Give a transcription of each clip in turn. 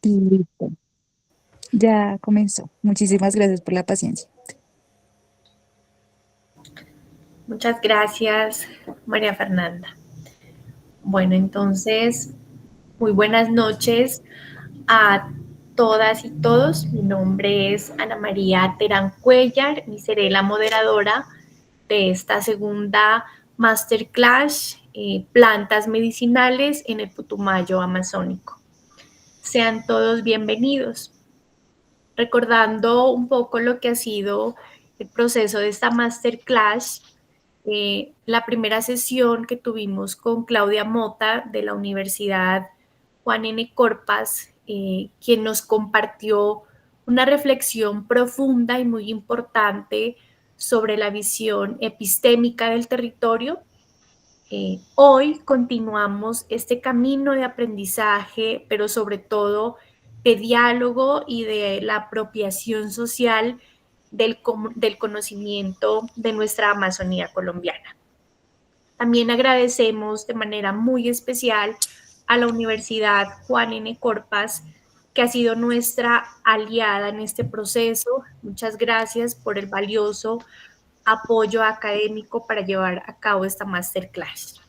Listo, ya comenzó. Muchísimas gracias por la paciencia. Muchas gracias, María Fernanda. Bueno, entonces, muy buenas noches a todas y todos. Mi nombre es Ana María Terán Cuellar y seré la moderadora de esta segunda masterclass, Plantas Medicinales en el Putumayo Amazónico. Sean todos bienvenidos. Recordando un poco lo que ha sido el proceso de esta masterclass, la primera sesión que tuvimos con Claudia Mota de la Universidad Juan N. Corpas, quien nos compartió una reflexión profunda y muy importante sobre la visión epistémica del territorio. Hoy continuamos este camino de aprendizaje, pero sobre todo de diálogo y de la apropiación social del conocimiento de nuestra Amazonía colombiana. También agradecemos de manera muy especial a la Universidad Juan N. Corpas, que ha sido nuestra aliada en este proceso. Muchas gracias por el valioso apoyo académico para llevar a cabo esta masterclass.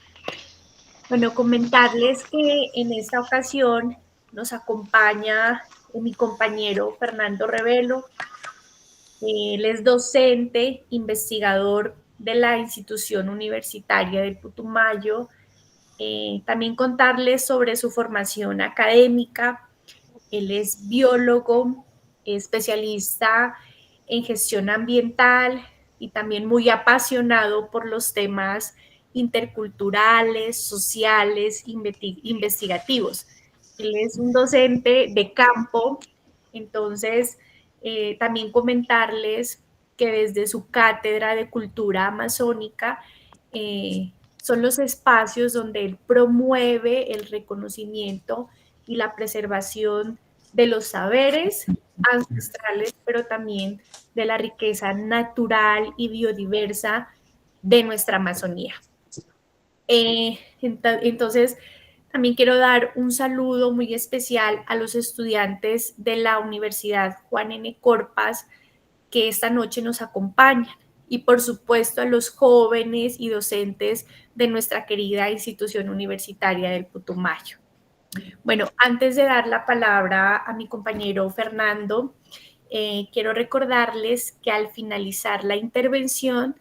Bueno, comentarles que en esta ocasión nos acompaña mi compañero Fernando Revelo. Él es docente, investigador de la institución universitaria del Putumayo. También contarles sobre su formación académica. Él es biólogo, especialista en gestión ambiental y también muy apasionado por los temas interculturales, sociales, investigativos. Él es un docente de campo, entonces también comentarles que desde su cátedra de cultura amazónica son los espacios donde él promueve el reconocimiento y la preservación de los saberes ancestrales, pero también de la riqueza natural y biodiversa de nuestra Amazonía. Entonces, también quiero dar un saludo muy especial a los estudiantes de la Universidad Juan N. Corpas que esta noche nos acompañan y por supuesto a los jóvenes y docentes de nuestra querida institución universitaria del Putumayo. Bueno, antes de dar la palabra a mi compañero Fernando, quiero recordarles que al finalizar la intervención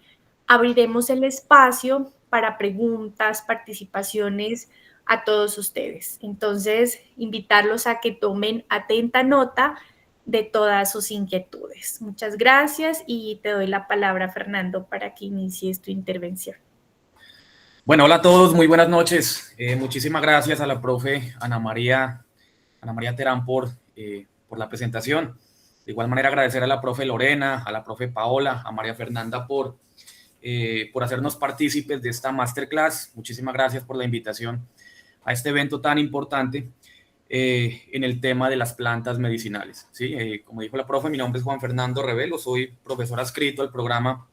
abriremos el espacio para preguntas, participaciones a todos ustedes. Entonces, invitarlos a que tomen atenta nota de todas sus inquietudes. Muchas gracias y te doy la palabra, Fernando, para que inicies tu intervención. Bueno, hola a todos, muy buenas noches. Muchísimas gracias a la profe Ana María Terán por la presentación. De igual manera agradecer a la profe Lorena, a la profe Paola, a María Fernanda por hacernos partícipes de esta masterclass. Muchísimas gracias por la invitación a este evento tan importante en el tema de las plantas medicinales. ¿Sí? Como dijo la profe, mi nombre es Juan Fernando Revelo, soy profesor adscrito al programa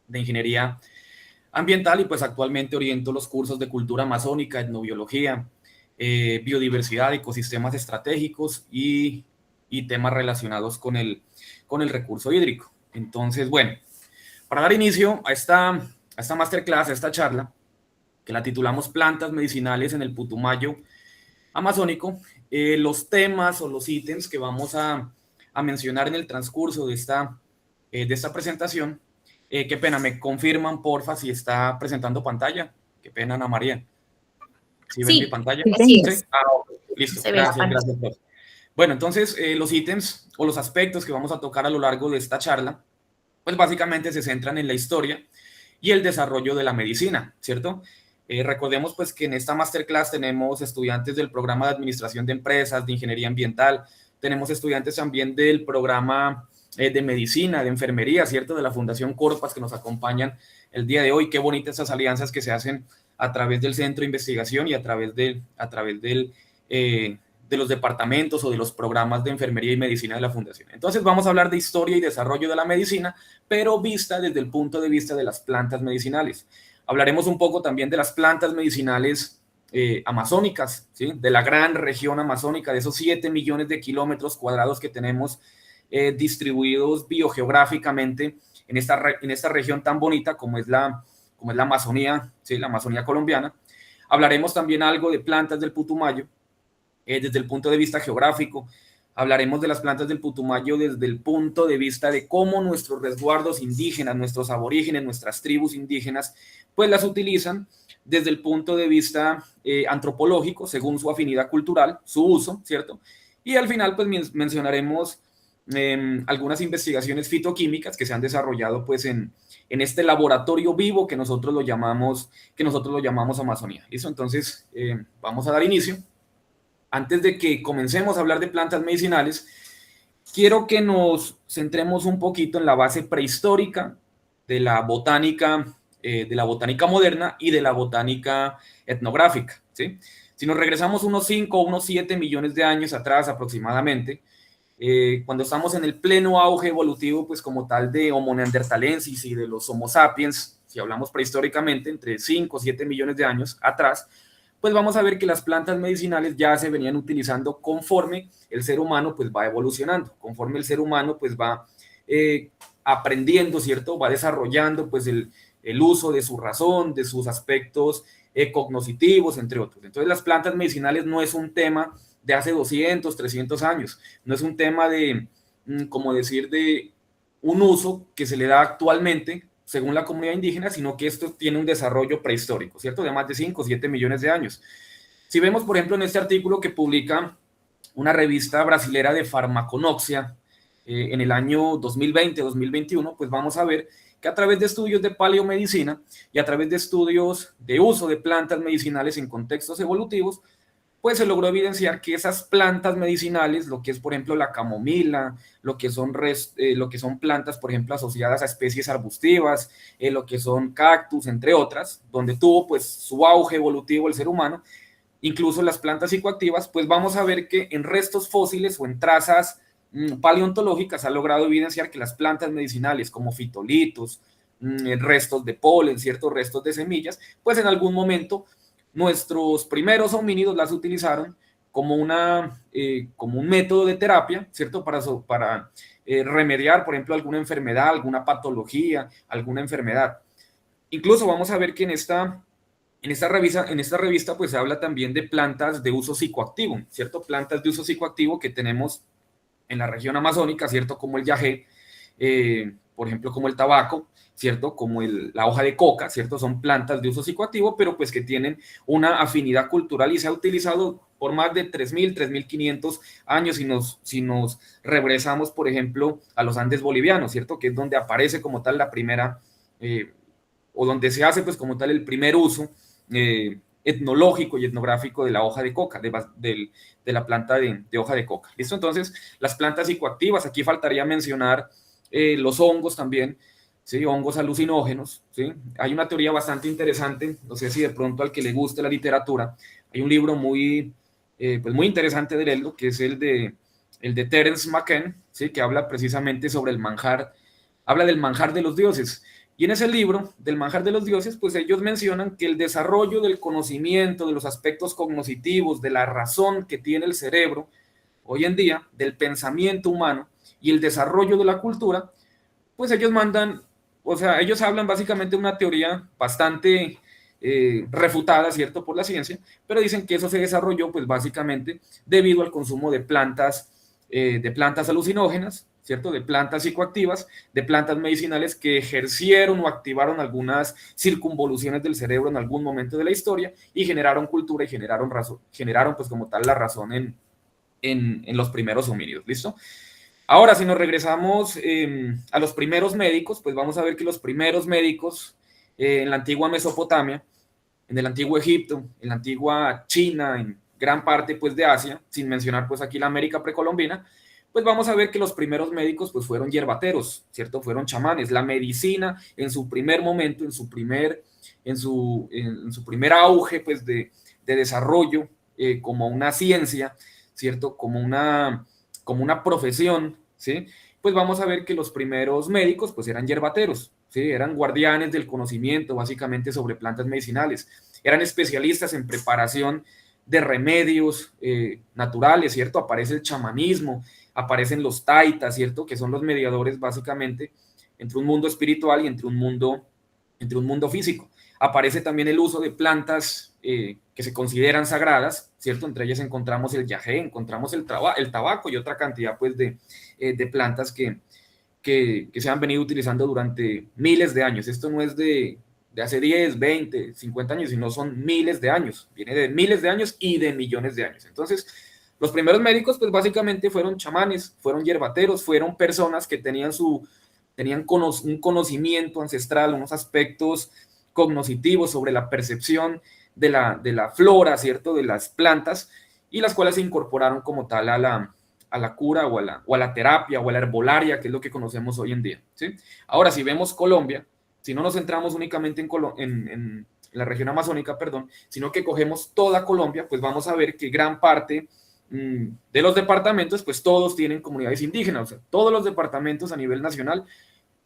de Ingeniería Ambiental y pues actualmente oriento los cursos de cultura amazónica, etnobiología, biodiversidad, ecosistemas estratégicos y temas relacionados con el recurso hídrico. Entonces, bueno, para dar inicio a esta masterclass, a esta charla, que la titulamos Plantas Medicinales en el Putumayo Amazónico, los temas o los ítems que vamos a mencionar en el transcurso de esta presentación. Qué pena, me confirman, porfa, si está presentando pantalla. Qué pena, Ana María. ¿Sí ven mi Sí, pantalla? Sí, así señor. Sí. es. Ok, listo. Se ve la Gracias, pantalla. gracias, profe. Bueno, entonces, los ítems o los aspectos que vamos a tocar a lo largo de esta charla, pues básicamente se centran en la historia y el desarrollo de la medicina, ¿cierto? Recordemos pues que en esta masterclass tenemos estudiantes del programa de administración de empresas, de ingeniería ambiental, tenemos estudiantes también del programa de medicina, de enfermería, ¿cierto? De la Fundación Corpas que nos acompañan el día de hoy. Qué bonitas esas alianzas que se hacen a través del centro de investigación y de los departamentos o de los programas de enfermería y medicina de la Fundación. Entonces vamos a hablar de historia y desarrollo de la medicina, pero vista desde el punto de vista de las plantas medicinales. Hablaremos un poco también de las plantas medicinales amazónicas, ¿sí? De la gran región amazónica, de esos 7 millones de kilómetros cuadrados que tenemos distribuidos biogeográficamente en esta región tan bonita como es la Amazonía, ¿sí? La Amazonía colombiana. Hablaremos también algo de plantas del Putumayo desde el punto de vista geográfico. Hablaremos de las plantas del Putumayo desde el punto de vista de cómo nuestros resguardos indígenas, nuestros aborígenes, nuestras tribus indígenas, pues las utilizan desde el punto de vista antropológico, según su afinidad cultural, su uso, ¿cierto? Y al final, pues mencionaremos algunas investigaciones fitoquímicas que se han desarrollado pues en este laboratorio vivo que nosotros lo llamamos Amazonía. ¿Listo? Entonces, vamos a dar inicio. Antes de que comencemos a hablar de plantas medicinales, quiero que nos centremos un poquito en la base prehistórica de la botánica moderna y de la botánica etnográfica, ¿sí? Si nos regresamos unos 5 o unos 7 millones de años atrás aproximadamente, cuando estamos en el pleno auge evolutivo, pues como tal de Homo neanderthalensis y de los Homo sapiens, si hablamos prehistóricamente, entre 5 o 7 millones de años atrás, pues vamos a ver que las plantas medicinales ya se venían utilizando conforme el ser humano pues va evolucionando, conforme el ser humano pues va aprendiendo, ¿cierto? Va desarrollando pues el uso de su razón, de sus aspectos cognitivos, entre otros. Entonces las plantas medicinales no es un tema de hace 200, 300 años, no es un tema de, como decir, de un uso que se le da actualmente según la comunidad indígena, sino que esto tiene un desarrollo prehistórico, ¿cierto? De más de 5 o 7 millones de años. Si vemos, por ejemplo, en este artículo que publica una revista brasilera de farmaconoxia en el año 2020-2021, pues vamos a ver que a través de estudios de paleomedicina y a través de estudios de uso de plantas medicinales en contextos evolutivos, pues se logró evidenciar que esas plantas medicinales, lo que es, por ejemplo, la camomila, lo que son plantas, por ejemplo, asociadas a especies arbustivas, lo que son cactus, entre otras, donde tuvo pues su auge evolutivo el ser humano, incluso las plantas psicoactivas, pues vamos a ver que en restos fósiles o en trazas paleontológicas ha logrado evidenciar que las plantas medicinales como fitolitos, restos de polen, ciertos restos de semillas, pues en algún momento nuestros primeros homínidos las utilizaron como un método de terapia, ¿cierto? Para remediar, por ejemplo, alguna enfermedad, alguna patología, alguna enfermedad. Incluso vamos a ver que en esta revista pues se habla también de plantas de uso psicoactivo, ¿cierto? Plantas de uso psicoactivo que tenemos en la región amazónica, ¿cierto? Como el yagé, por ejemplo, como el tabaco, ¿cierto? Como la hoja de coca, ¿cierto? Son plantas de uso psicoactivo, pero pues que tienen una afinidad cultural y se ha utilizado por más de 3.000, 3.500 años si nos regresamos, por ejemplo, a los Andes bolivianos, ¿cierto? Que es donde aparece como tal la primera, o donde se hace pues como tal el primer uso etnológico y etnográfico de la hoja de coca, de la planta de hoja de coca. ¿Listo? Entonces, las plantas psicoactivas, aquí faltaría mencionar los hongos también, ¿sí? Hongos alucinógenos, ¿sí? Hay una teoría bastante interesante, no sé si de pronto al que le guste la literatura, hay un libro pues muy interesante de leerlo, que es el de Terence McKenna, ¿sí? Que habla precisamente sobre el manjar, habla del manjar de los dioses. Y en ese libro, del manjar de los dioses, pues ellos mencionan que el desarrollo del conocimiento, de los aspectos cognitivos, de la razón que tiene el cerebro hoy en día, del pensamiento humano y el desarrollo de la cultura, pues ellos ellos hablan básicamente de una teoría bastante refutada, ¿cierto?, por la ciencia, pero dicen que eso se desarrolló pues básicamente debido al consumo de plantas alucinógenas, ¿cierto? De plantas psicoactivas, de plantas medicinales que ejercieron o activaron algunas circunvoluciones del cerebro en algún momento de la historia y generaron cultura y generaron pues como tal la razón en los primeros homínidos, ¿listo? Ahora, si nos regresamos a los primeros médicos, pues vamos a ver que los primeros médicos en la antigua Mesopotamia, en el antiguo Egipto, en la antigua China, en gran parte pues de Asia, sin mencionar pues aquí la América precolombina, pues vamos a ver que los primeros médicos pues fueron hierbateros, ¿cierto? Fueron chamanes. La medicina en su primer momento, en su primer auge pues de desarrollo como una ciencia, ¿cierto? Como una profesión, ¿sí? Pues vamos a ver que los primeros médicos pues eran hierbateros, ¿sí? Eran guardianes del conocimiento, básicamente, sobre plantas medicinales. Eran especialistas en preparación de remedios naturales, ¿cierto? Aparece el chamanismo, aparecen los taitas, ¿cierto? Que son los mediadores, básicamente, entre un mundo espiritual y entre un mundo físico. Aparece también el uso de plantas que se consideran sagradas, ¿cierto? Entre ellas encontramos el yagé, encontramos el tabaco y otra cantidad, pues, de plantas que se han venido utilizando durante miles de años. Esto no es de hace 10, 20, 50 años, sino son miles de años. Viene de miles de años y de millones de años. Entonces, los primeros médicos, pues básicamente fueron chamanes, fueron hierbateros, fueron personas que tenían un conocimiento ancestral, unos aspectos cognitivos sobre la percepción de la flora, ¿cierto? De las plantas, y las cuales se incorporaron como tal a la cura o a la terapia o a la herbolaria, que es lo que conocemos hoy en día, ¿sí? Ahora, si vemos Colombia, si no nos centramos únicamente en la región amazónica, perdón, sino que cogemos toda Colombia, pues vamos a ver que gran parte de los departamentos, pues todos tienen comunidades indígenas, o sea, todos los departamentos a nivel nacional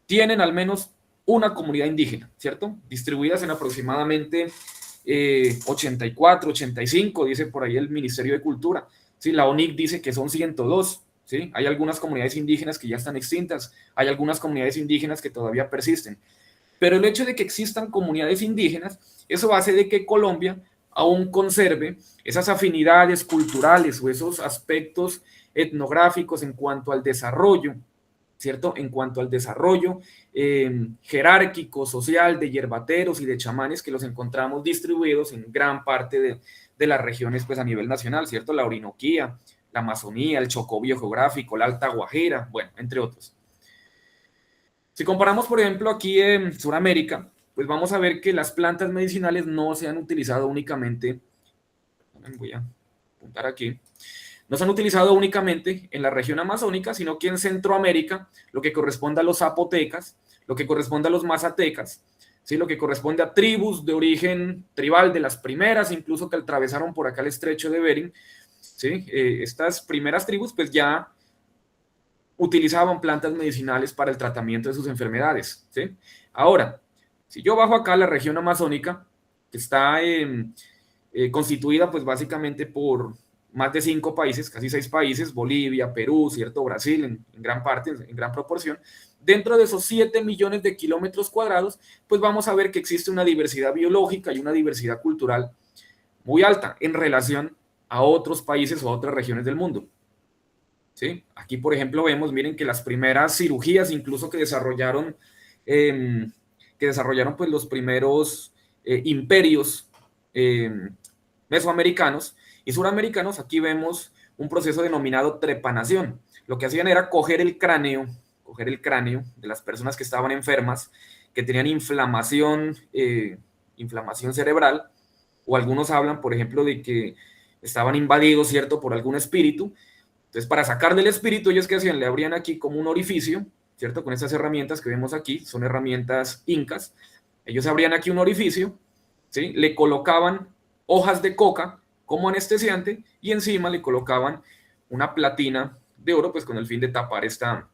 tienen al menos una comunidad indígena, ¿cierto? Distribuidas en aproximadamente 84, 85, dice por ahí el Ministerio de Cultura, ¿sí? La ONIC dice que son 102, ¿sí? Hay algunas comunidades indígenas que ya están extintas, hay algunas comunidades indígenas que todavía persisten, pero el hecho de que existan comunidades indígenas, eso hace de que Colombia aún conserve esas afinidades culturales o esos aspectos etnográficos en cuanto al desarrollo, ¿cierto? En cuanto al desarrollo jerárquico, social, de hierbateros y de chamanes que los encontramos distribuidos en gran parte de las regiones, pues a nivel nacional, ¿cierto? La Orinoquía, la Amazonía, el Chocó biogeográfico, la Alta Guajira, bueno, entre otros. Si comparamos, por ejemplo, aquí en Sudamérica, pues vamos a ver que las plantas medicinales no se han utilizado únicamente, voy a apuntar aquí, no se han utilizado únicamente en la región amazónica, sino que en Centroamérica, lo que corresponde a los zapotecas, lo que corresponde a los mazatecas, ¿sí? Lo que corresponde a tribus de origen tribal, de las primeras, incluso que atravesaron por acá el estrecho de Bering, ¿sí? Estas primeras tribus pues ya utilizaban plantas medicinales para el tratamiento de sus enfermedades, ¿sí? Ahora, si yo bajo acá a la región amazónica, que está constituida pues básicamente por más de 5 países, casi 6 países, Bolivia, Perú, ¿cierto? Brasil, en gran parte, en gran proporción. Dentro de esos 7 millones de kilómetros cuadrados, pues vamos a ver que existe una diversidad biológica y una diversidad cultural muy alta en relación a otros países o a otras regiones del mundo, ¿sí? Aquí, por ejemplo, vemos, miren que las primeras cirugías incluso que desarrollaron pues los primeros imperios mesoamericanos y suramericanos, aquí vemos un proceso denominado trepanación. Lo que hacían era coger el cráneo de las personas que estaban enfermas, que tenían inflamación cerebral, o algunos hablan, por ejemplo, de que estaban invadidos, ¿cierto?, por algún espíritu. Entonces, para sacar del espíritu, ellos ¿qué hacían? Le abrían aquí como un orificio, ¿cierto? Con estas herramientas que vemos aquí, son herramientas incas. Ellos abrían aquí un orificio, ¿sí? Le colocaban hojas de coca como anestesiante y encima le colocaban una platina de oro, pues con el fin de tapar esta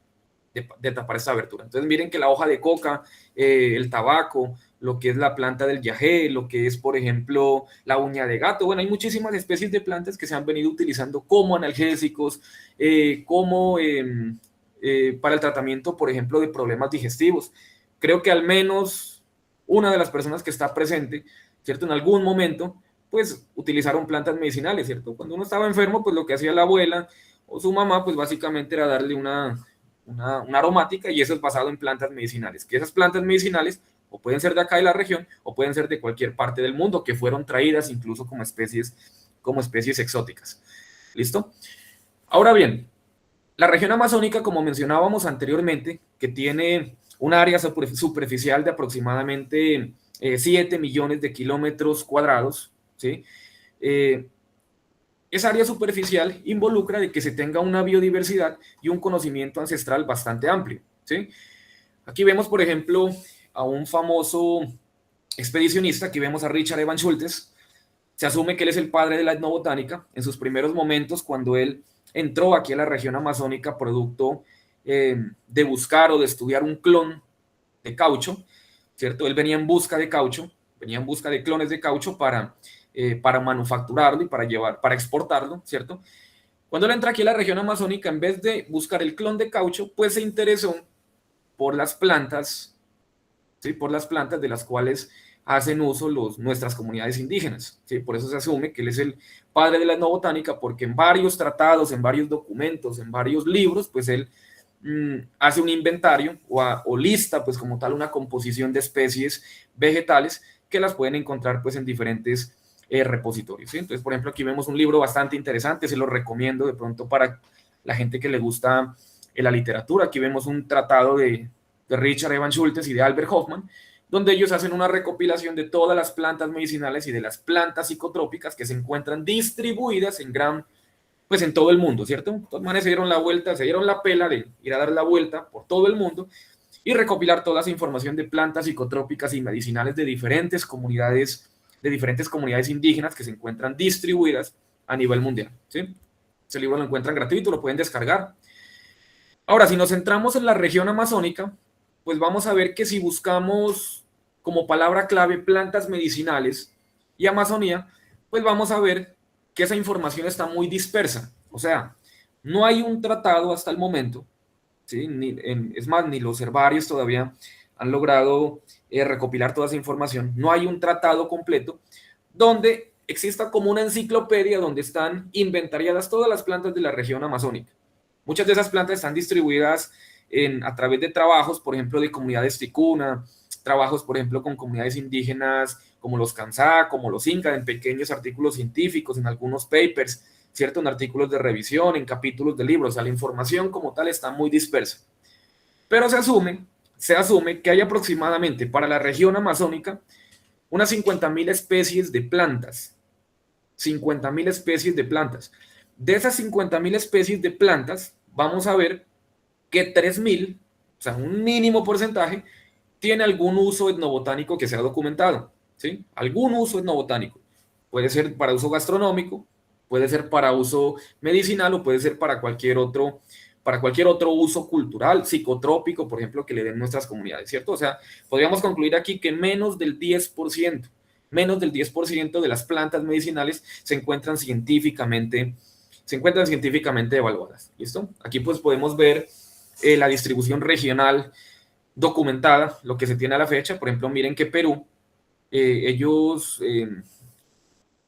abertura. Entonces miren que la hoja de coca, el tabaco, lo que es la planta del yagé, lo que es, por ejemplo, la uña de gato. Bueno, hay muchísimas especies de plantas que se han venido utilizando como analgésicos, para el tratamiento, por ejemplo, de problemas digestivos. Creo que al menos una de las personas que está presente, ¿cierto? En algún momento, pues utilizaron plantas medicinales, ¿cierto? Cuando uno estaba enfermo, pues lo que hacía la abuela o su mamá, pues básicamente era darle una aromática, y eso es basado en plantas medicinales, que esas plantas medicinales o pueden ser de acá de la región o pueden ser de cualquier parte del mundo, que fueron traídas incluso como especies exóticas. ¿Listo? Ahora bien, la región amazónica, como mencionábamos anteriormente, que tiene un área superficial de aproximadamente 7 millones de kilómetros cuadrados, ¿sí? Esa área superficial involucra de que se tenga una biodiversidad y un conocimiento ancestral bastante amplio, ¿sí? Aquí vemos, por ejemplo, a un famoso expedicionista, aquí vemos a Richard Evans Schultes. Se asume que él es el padre de la etnobotánica. En sus primeros momentos, cuando él entró aquí a la región amazónica producto de buscar o de estudiar un clon de caucho, ¿cierto? Él venía en busca de caucho, venía en busca de clones de caucho para manufacturarlo y para exportarlo, ¿cierto? Cuando él entra aquí a la región amazónica, en vez de buscar el clon de caucho, pues se interesó por las plantas, ¿sí? Por las plantas de las cuales hacen uso nuestras comunidades indígenas, ¿sí? Por eso se asume que él es el padre de la etnobotánica, porque en varios tratados, en varios documentos, en varios libros, pues él hace un inventario o lista, pues como tal, una composición de especies vegetales que las pueden encontrar pues en diferentes repositorios, ¿sí? Entonces, por ejemplo, aquí vemos un libro bastante interesante, se lo recomiendo de pronto para la gente que le gusta la literatura. Aquí vemos un tratado de Richard Evans Schultes y de Albert Hoffman, donde ellos hacen una recopilación de todas las plantas medicinales y de las plantas psicotrópicas que se encuentran distribuidas pues en todo el mundo, ¿cierto? Entonces, manes se dieron la vuelta, se dieron la pela de ir a dar la vuelta por todo el mundo y recopilar toda esa información de plantas psicotrópicas y medicinales de diferentes comunidades indígenas que se encuentran distribuidas a nivel mundial, ¿sí? Ese libro lo encuentran gratuito, lo pueden descargar. Ahora, si nos centramos en la región amazónica, pues vamos a ver que si buscamos como palabra clave plantas medicinales y Amazonía, pues vamos a ver que esa información está muy dispersa. O sea, no hay un tratado hasta el momento, ¿sí? Es más, ni los herbarios todavía han logrado recopilar toda esa información. No hay un tratado completo donde exista como una enciclopedia donde están inventariadas todas las plantas de la región amazónica. Muchas de esas plantas están distribuidas a través de trabajos, por ejemplo, de comunidades ticuna, trabajos, por ejemplo, con comunidades indígenas como los Kansá, como los Inca, en pequeños artículos científicos, en algunos papers, ¿cierto? En artículos de revisión, en capítulos de libros. O sea, la información como tal está muy dispersa. Pero se asume que hay aproximadamente para la región amazónica unas 50.000 especies de plantas. 50.000 especies de plantas. De esas 50.000 especies de plantas, vamos a ver que 3.000, o sea, un mínimo porcentaje, tiene algún uso etnobotánico que sea documentado, ¿sí? Algún uso etnobotánico. Puede ser para uso gastronómico, puede ser para uso medicinal o puede ser para cualquier otro uso cultural, psicotrópico, por ejemplo, que le den nuestras comunidades, ¿cierto? O sea, podríamos concluir aquí que menos del 10% de las plantas medicinales se encuentran científicamente evaluadas, ¿listo? Aquí pues podemos ver la distribución regional documentada, lo que se tiene a la fecha. Por ejemplo, miren que Perú, ellos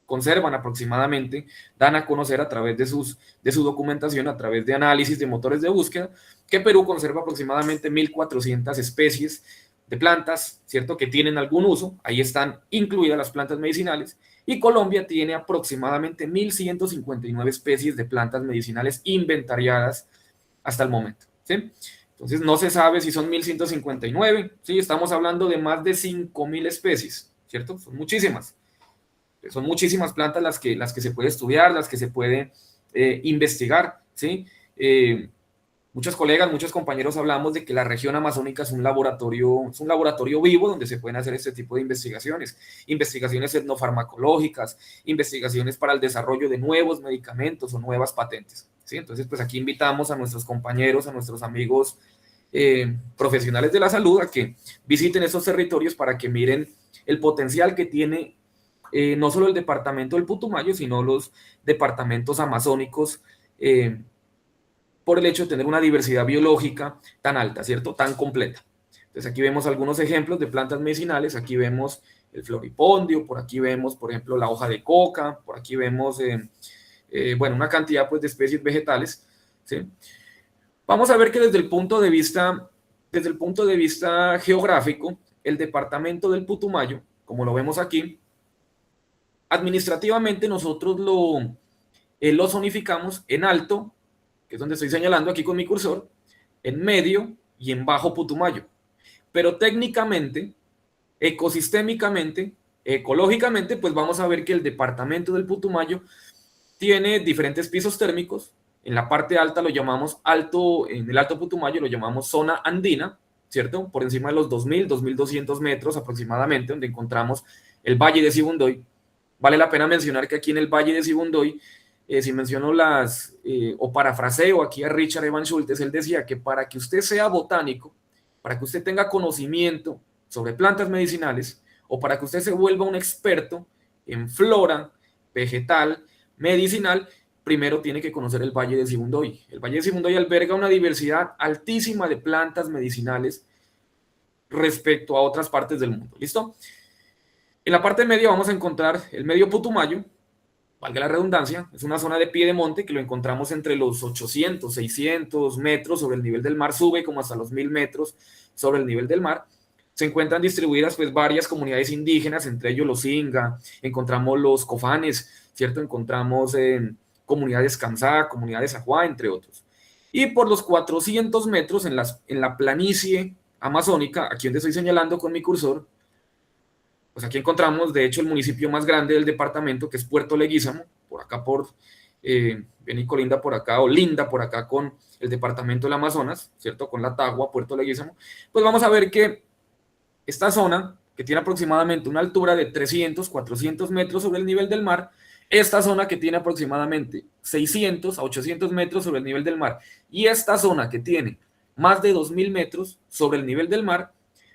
conservan aproximadamente, dan a conocer a través de su documentación, a través de análisis de motores de búsqueda, que Perú conserva aproximadamente 1.400 especies de plantas, ¿cierto? Que tienen algún uso, ahí están incluidas las plantas medicinales, y Colombia tiene aproximadamente 1.159 especies de plantas medicinales inventariadas hasta el momento, ¿sí? Entonces no se sabe si son 1.159, ¿sí? Estamos hablando de más de 5.000 especies, ¿cierto? Son muchísimas plantas las que se puede estudiar, las que se puede investigar, ¿sí? Muchos colegas, muchos compañeros hablamos de que la región amazónica es un laboratorio vivo donde se pueden hacer este tipo de investigaciones etnofarmacológicas, investigaciones para el desarrollo de nuevos medicamentos o nuevas patentes, ¿sí? Entonces, pues aquí invitamos a nuestros compañeros, a nuestros amigos profesionales de la salud a que visiten esos territorios para que miren el potencial que tiene no solo el departamento del Putumayo, sino los departamentos amazónicos, por el hecho de tener una diversidad biológica tan alta, ¿cierto? Tan completa. Entonces aquí vemos algunos ejemplos de plantas medicinales, aquí vemos el floripondio, por aquí vemos, por ejemplo, la hoja de coca, por aquí vemos, bueno, una cantidad pues, de especies vegetales, ¿sí? Vamos a ver que desde el punto de vista geográfico, el departamento del Putumayo, como lo vemos aquí, administrativamente nosotros lo zonificamos en alto, que es donde estoy señalando aquí con mi cursor, en medio y en bajo Putumayo. Pero técnicamente, ecosistémicamente, ecológicamente, pues vamos a ver que el departamento del Putumayo tiene diferentes pisos térmicos. En la parte alta lo llamamos alto, en el Alto Putumayo lo llamamos zona andina, ¿cierto? Por encima de los 2.000, 2.200 metros aproximadamente, donde encontramos el Valle de Sibundoy. Vale la pena mencionar que aquí en el Valle de Sibundoy, si menciono o parafraseo aquí a Richard Evans Schultes, él decía que para que usted sea botánico, para que usted tenga conocimiento sobre plantas medicinales o para que usted se vuelva un experto en flora, vegetal, medicinal, primero tiene que conocer el Valle de Sibundoy. El Valle de Sibundoy alberga una diversidad altísima de plantas medicinales respecto a otras partes del mundo. ¿Listo? En la parte media vamos a encontrar el medio Putumayo, valga la redundancia, es una zona de pie de monte que lo encontramos entre los 800, 600 metros sobre el nivel del mar, sube como hasta los 1000 metros sobre el nivel del mar. Se encuentran distribuidas pues varias comunidades indígenas, entre ellos los Inga, encontramos los Cofanes, ¿cierto? Encontramos comunidades Kansá, comunidades Ajuá, entre otros. Y por los 400 metros en la planicie amazónica, aquí donde estoy señalando con mi cursor, pues aquí encontramos, de hecho, el municipio más grande del departamento, que es Puerto Leguízamo, por acá viene colinda por acá, o linda por acá con el departamento del Amazonas, ¿cierto? Con la Tagua, Puerto Leguízamo. Pues vamos a ver que esta zona, que tiene aproximadamente una altura de 300, 400 metros sobre el nivel del mar, esta zona que tiene aproximadamente 600 a 800 metros sobre el nivel del mar, y esta zona que tiene más de 2000 metros sobre el nivel del mar,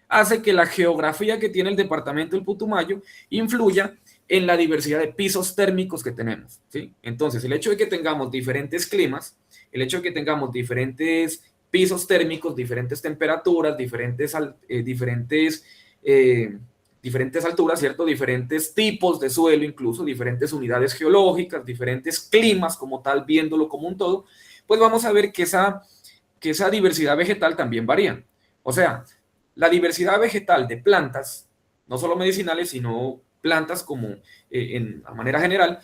hace que la geografía que tiene el departamento del Putumayo influya en la diversidad de pisos térmicos que tenemos, ¿sí? Entonces, el hecho de que tengamos diferentes climas, el hecho de que tengamos diferentes pisos térmicos, diferentes temperaturas, diferentes alturas, ¿cierto? Diferentes tipos de suelo, incluso diferentes unidades geológicas, diferentes climas como tal, viéndolo como un todo, pues vamos a ver que esa diversidad vegetal también varía. O sea, la diversidad vegetal de plantas, no solo medicinales, sino plantas como a manera general,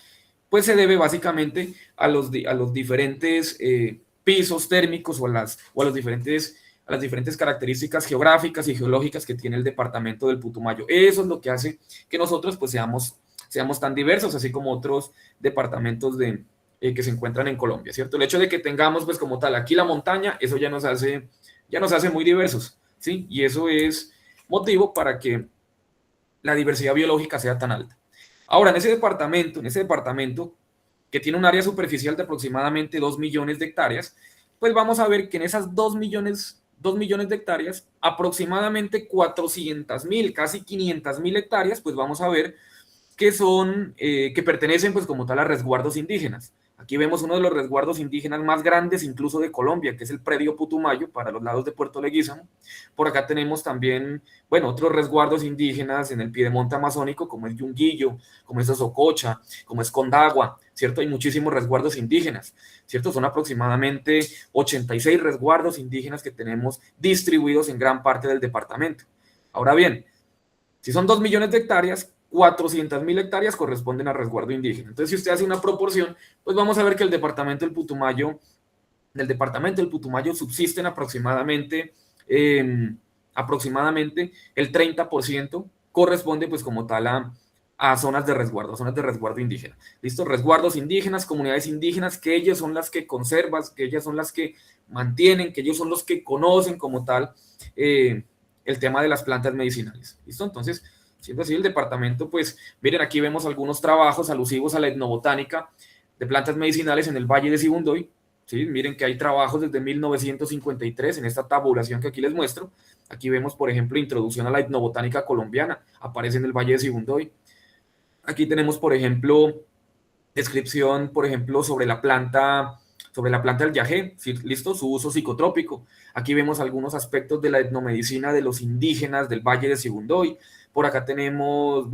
pues se debe básicamente a los diferentes pisos térmicos o a las diferentes características geográficas y geológicas que tiene el departamento del Putumayo. Eso es lo que hace que nosotros pues seamos tan diversos, así como otros departamentos que se encuentran en Colombia, ¿cierto? El hecho de que tengamos pues como tal aquí la montaña, eso ya nos hace muy diversos, ¿sí? Y eso es motivo para que la diversidad biológica sea tan alta. Ahora, en ese departamento que tiene un área superficial de aproximadamente 2 millones de hectáreas, pues vamos a ver que en esas 2 millones de hectáreas, aproximadamente 400.000, casi 500.000 hectáreas, pues vamos a ver que pertenecen pues como tal a resguardos indígenas. Aquí vemos uno de los resguardos indígenas más grandes incluso de Colombia, que es el predio Putumayo, para los lados de Puerto Leguízamo. Por acá tenemos también, bueno, otros resguardos indígenas en el piedemonte amazónico, como es Yunguillo, como es Sococha, como es Condagua, ¿cierto? Hay muchísimos resguardos indígenas, ¿cierto? Son aproximadamente 86 resguardos indígenas que tenemos distribuidos en gran parte del departamento. Ahora bien, si son 2 millones de hectáreas, 400.000 hectáreas corresponden a resguardo indígena. Entonces, si usted hace una proporción, pues vamos a ver que del departamento del Putumayo subsisten aproximadamente el 30% corresponde pues como tal a zonas de resguardo indígena. ¿Listo? Resguardos indígenas, comunidades indígenas, que ellas son las que conservan, que ellas son las que mantienen, que ellos son los que conocen como tal el tema de las plantas medicinales. ¿Listo? Entonces, siendo así, el departamento, pues, miren, aquí vemos algunos trabajos alusivos a la etnobotánica de plantas medicinales en el Valle de Sibundoy, ¿sí? Miren que hay trabajos desde 1953 en esta tabulación que aquí les muestro. Aquí vemos, por ejemplo, introducción a la etnobotánica colombiana, aparece en el Valle de Sibundoy. Aquí tenemos, por ejemplo, descripción, por ejemplo, sobre la planta del yagé, ¿sí? ¿Listo? Su uso psicotrópico. Aquí vemos algunos aspectos de la etnomedicina de los indígenas del Valle de Sibundoy. Por acá tenemos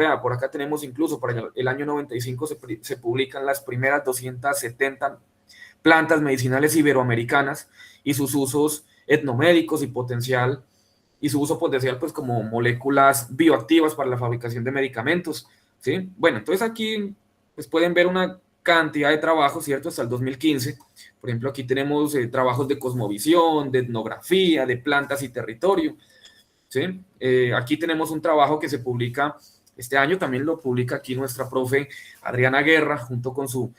incluso para el año 95 se publican las primeras 270 plantas medicinales iberoamericanas y sus usos etnomédicos y su uso potencial pues como moléculas bioactivas para la fabricación de medicamentos, ¿sí? Bueno, entonces aquí pues pueden ver una cantidad de trabajos, ¿cierto? Hasta el 2015. Por ejemplo, aquí tenemos trabajos de cosmovisión, de etnografía, de plantas y territorio, ¿sí? Aquí tenemos un trabajo que se publica este año, también lo publica aquí nuestra profe Adriana Guerra, junto con su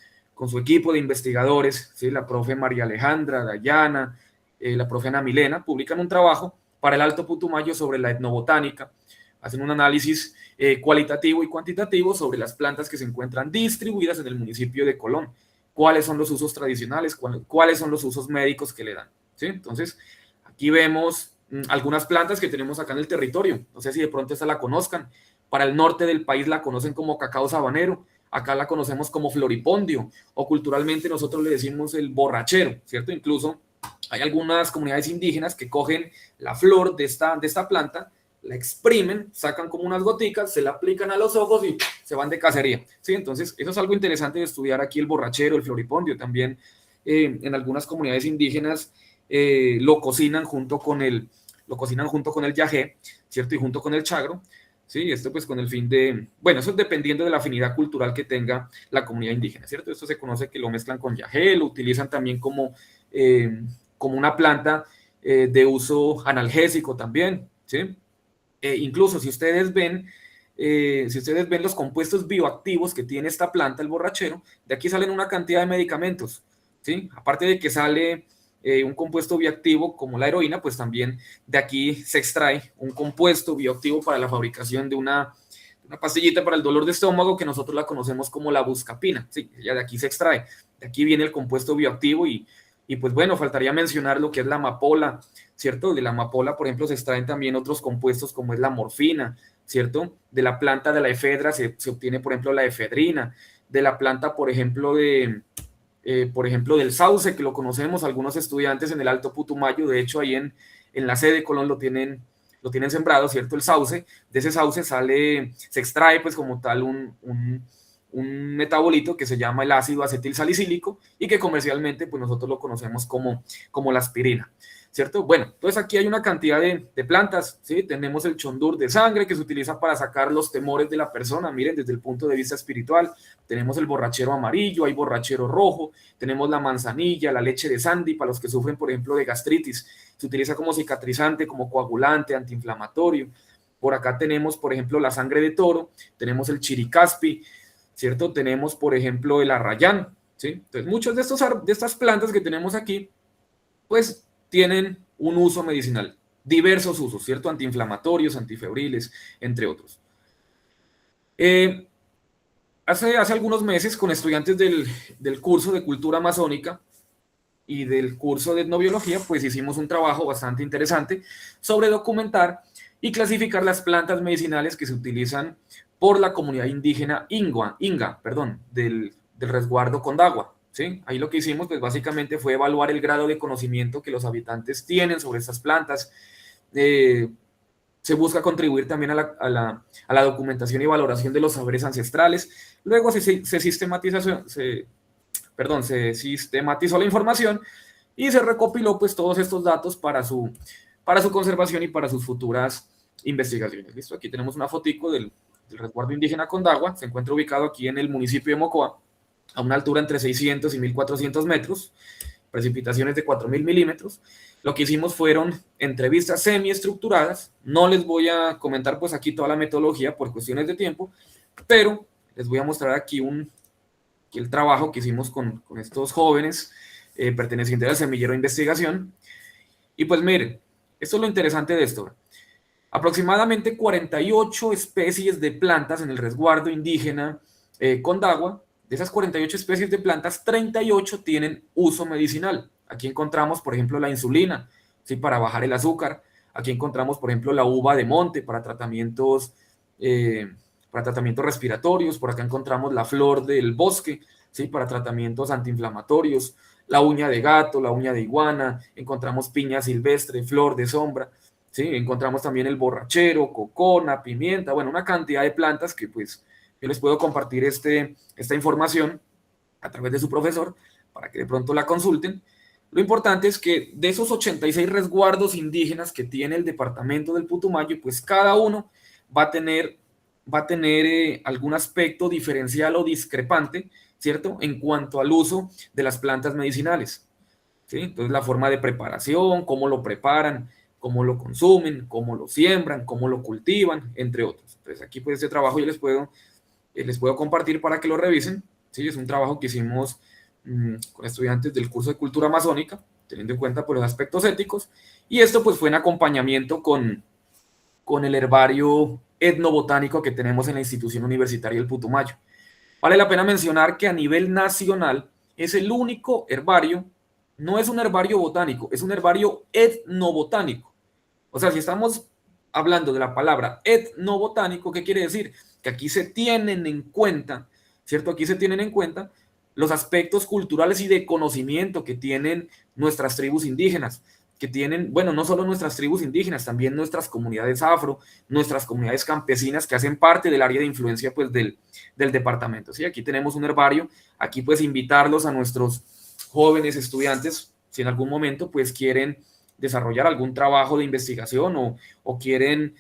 equipo de investigadores, ¿sí? La profe María Alejandra, Dayana, la profe Ana Milena, publican un trabajo para el Alto Putumayo sobre la etnobotánica, hacen un análisis cualitativo y cuantitativo sobre las plantas que se encuentran distribuidas en el municipio de Colón, cuáles son los usos tradicionales, cuáles son los usos médicos que le dan, ¿sí? Entonces, aquí vemos algunas plantas que tenemos acá en el territorio. No sé si de pronto esta la conozcan. Para el norte del país la conocen como cacao sabanero, acá la conocemos como floripondio, o culturalmente nosotros le decimos el borrachero, ¿cierto? Incluso hay algunas comunidades indígenas que cogen la flor de esta planta, la exprimen, sacan como unas goticas, se la aplican a los ojos y se van de cacería, ¿sí? Entonces, eso es algo interesante de estudiar aquí, el borrachero, el floripondio. También en algunas comunidades indígenas lo cocinan junto con el yagé, ¿cierto? Y junto con el chagro. Sí, esto pues con el fin de, bueno, eso es dependiendo de la afinidad cultural que tenga la comunidad indígena, ¿cierto? Esto se conoce que lo mezclan con yagé, lo utilizan también como una planta de uso analgésico también, ¿sí? Incluso si ustedes ven los compuestos bioactivos que tiene esta planta, el borrachero, de aquí salen una cantidad de medicamentos, ¿sí? Aparte de que sale un compuesto bioactivo como la heroína, pues también de aquí se extrae un compuesto bioactivo para la fabricación de una pastillita para el dolor de estómago que nosotros la conocemos como la buscapina, sí, ya de aquí se extrae, de aquí viene el compuesto bioactivo y pues bueno, faltaría mencionar lo que es la amapola, ¿cierto? De la amapola, por ejemplo, se extraen también otros compuestos como es la morfina, ¿cierto? De la planta de la efedra se obtiene, por ejemplo, la efedrina, de la planta, por ejemplo, del sauce, que lo conocemos algunos estudiantes en el Alto Putumayo, de hecho ahí en la sede de Colón lo tienen sembrado, ¿cierto? El sauce, de ese sauce se extrae pues como tal un metabolito que se llama el ácido acetilsalicílico y que comercialmente pues nosotros lo conocemos como la aspirina, ¿cierto? Bueno, entonces aquí hay una cantidad de plantas, ¿sí? Tenemos el chondur de sangre que se utiliza para sacar los temores de la persona, miren, desde el punto de vista espiritual. Tenemos el borrachero amarillo, hay borrachero rojo, tenemos la manzanilla, la leche de sandi para los que sufren, por ejemplo, de gastritis. Se utiliza como cicatrizante, como coagulante, antiinflamatorio. Por acá tenemos, por ejemplo, la sangre de toro, tenemos el chiricaspi, ¿cierto? Tenemos, por ejemplo, el arrayán, ¿sí? Entonces, muchas de estas plantas que tenemos aquí, pues, tienen un uso medicinal, diversos usos, ¿cierto? Antiinflamatorios, antifebriles, entre otros. Hace algunos meses, con estudiantes del curso de cultura amazónica y del curso de etnobiología, pues hicimos un trabajo bastante interesante sobre documentar y clasificar las plantas medicinales que se utilizan por la comunidad indígena Inga, del resguardo Condagua, ¿sí? Ahí lo que hicimos, pues básicamente fue evaluar el grado de conocimiento que los habitantes tienen sobre estas plantas. Se busca contribuir también a la documentación y valoración de los saberes ancestrales. Luego se sistematizó la información y se recopiló pues todos estos datos para su conservación y para sus futuras investigaciones. ¿Listo? Aquí tenemos una fotico del resguardo indígena Condagua. Se encuentra ubicado aquí en el municipio de Mocoa, a una altura entre 600 y 1400 metros, precipitaciones de 4000 milímetros. Lo que hicimos fueron entrevistas semiestructuradas. No les voy a comentar pues aquí toda la metodología por cuestiones de tiempo, pero les voy a mostrar aquí el trabajo que hicimos con estos jóvenes pertenecientes al semillero de investigación. Y pues miren, esto es lo interesante de esto. Aproximadamente 48 especies de plantas en el resguardo indígena Condagua. De esas 48 especies de plantas, 38 tienen uso medicinal. Aquí encontramos, por ejemplo, la insulina, ¿sí? Para bajar el azúcar. Aquí encontramos, por ejemplo, la uva de monte para tratamientos respiratorios. Por acá encontramos la flor del bosque, ¿sí? Para tratamientos antiinflamatorios. La uña de gato, la uña de iguana. Encontramos piña silvestre, flor de sombra, ¿sí? Encontramos también el borrachero, cocona, pimienta. Bueno, una cantidad de plantas que pues yo les puedo compartir esta información a través de su profesor para que de pronto la consulten. Lo importante es que de esos 86 resguardos indígenas que tiene el departamento del Putumayo, pues cada uno va a tener algún aspecto diferencial o discrepante, ¿cierto? En cuanto al uso de las plantas medicinales, ¿sí? Entonces la forma de preparación, cómo lo preparan, cómo lo consumen, cómo lo siembran, cómo lo cultivan, entre otros. Entonces aquí pues este trabajo yo les puedo compartir para que lo revisen, ¿sí? Es un trabajo que hicimos con estudiantes del curso de cultura amazónica, teniendo en cuenta pues, los aspectos éticos, y esto pues fue en acompañamiento con el herbario etnobotánico que tenemos en la institución universitaria del Putumayo. Vale la pena mencionar que a nivel nacional es el único herbario, no es un herbario botánico, es un herbario etnobotánico, O sea, si estamos hablando de la palabra etnobotánico, ¿qué quiere decir? Que aquí se tienen en cuenta, ¿cierto? Aquí se tienen en cuenta los aspectos culturales y de conocimiento que tienen nuestras tribus indígenas, que tienen, bueno, no solo nuestras tribus indígenas, también nuestras comunidades afro, nuestras comunidades campesinas que hacen parte del área de influencia pues del departamento. ¿Sí? Aquí tenemos un herbario, aquí pues invitarlos a nuestros jóvenes estudiantes, si en algún momento pues quieren desarrollar algún trabajo de investigación o quieren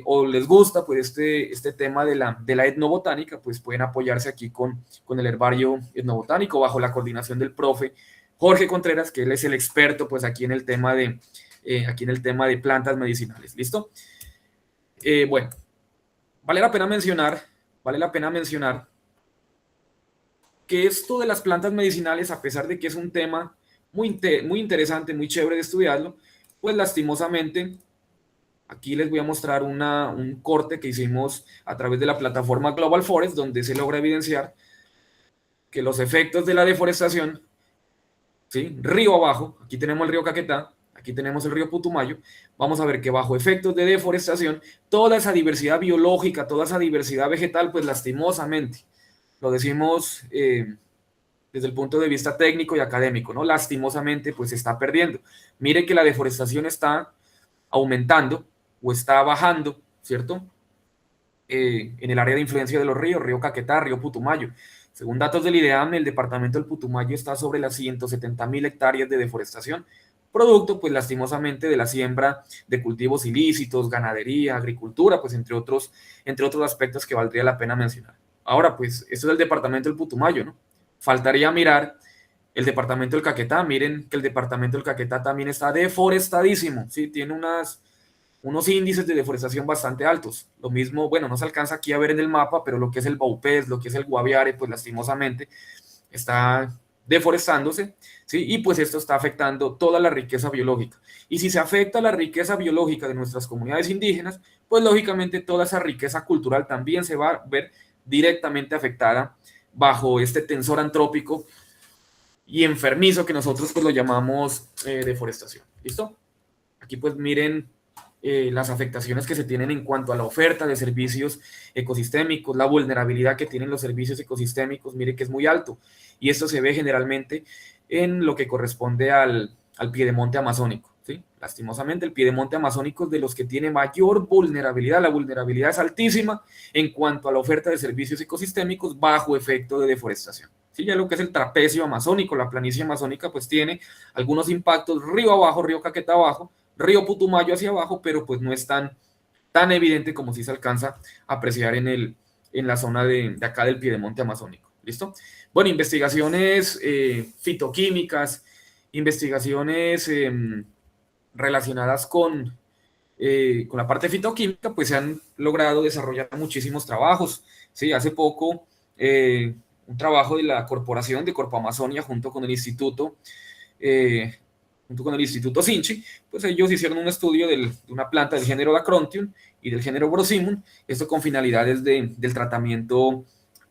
o les gusta pues este tema de la etnobotánica, pues pueden apoyarse aquí con el herbario etnobotánico bajo la coordinación del profe Jorge Contreras, que él es el experto pues aquí en el tema de plantas medicinales. ¿Listo? Bueno, vale la pena mencionar que esto de las plantas medicinales, a pesar de que es un tema muy interesante, muy chévere de estudiarlo, pues lastimosamente, aquí les voy a mostrar un corte que hicimos a través de la plataforma Global Forest, donde se logra evidenciar que los efectos de la deforestación, ¿sí? Río abajo, aquí tenemos el río Caquetá, aquí tenemos el río Putumayo, vamos a ver que bajo efectos de deforestación, toda esa diversidad biológica, toda esa diversidad vegetal, pues lastimosamente, lo decimos desde el punto de vista técnico y académico, ¿no? Lastimosamente, pues se está perdiendo. Mire que la deforestación está aumentando o está bajando, ¿cierto? En el área de influencia de los ríos, río Caquetá, río Putumayo. Según datos del IDEAM, el departamento del Putumayo está sobre las 170.000 hectáreas de deforestación, producto, pues lastimosamente, de la siembra de cultivos ilícitos, ganadería, agricultura, pues entre otros aspectos que valdría la pena mencionar. Ahora, pues, esto es el departamento del Putumayo, ¿no? Faltaría mirar el departamento del Caquetá. Miren que el departamento del Caquetá también está deforestadísimo, ¿sí? Tiene unos índices de deforestación bastante altos. Lo mismo, bueno, no se alcanza aquí a ver en el mapa, pero lo que es el Baupés, lo que es el Guaviare, pues lastimosamente está deforestándose, ¿sí? Y pues esto está afectando toda la riqueza biológica. Y si se afecta la riqueza biológica de nuestras comunidades indígenas, pues lógicamente toda esa riqueza cultural también se va a ver directamente afectada bajo este tensor antrópico y enfermizo que nosotros pues lo llamamos deforestación. ¿Listo? Aquí pues miren las afectaciones que se tienen en cuanto a la oferta de servicios ecosistémicos, la vulnerabilidad que tienen los servicios ecosistémicos, mire que es muy alto. Y esto se ve generalmente en lo que corresponde al piedemonte amazónico. ¿Sí? Lastimosamente, el piedemonte amazónico es de los que tiene mayor vulnerabilidad. La vulnerabilidad es altísima en cuanto a la oferta de servicios ecosistémicos bajo efecto de deforestación. ¿Sí? Ya lo que es el trapecio amazónico, la planicie amazónica, pues tiene algunos impactos río abajo, río Caquetá abajo, río Putumayo hacia abajo, pero pues no es tan evidente como si se alcanza a apreciar en la zona de acá del piedemonte amazónico. ¿Listo? Bueno, investigaciones fitoquímicas, investigaciones relacionadas con la parte fitoquímica, pues se han logrado desarrollar muchísimos trabajos. ¿Sí? Hace poco, un trabajo de la Corporación de Corpo Amazonia junto con el Instituto Sinchi, pues ellos hicieron un estudio de una planta del género Dacrontium y del género Brosimum, esto con finalidades del tratamiento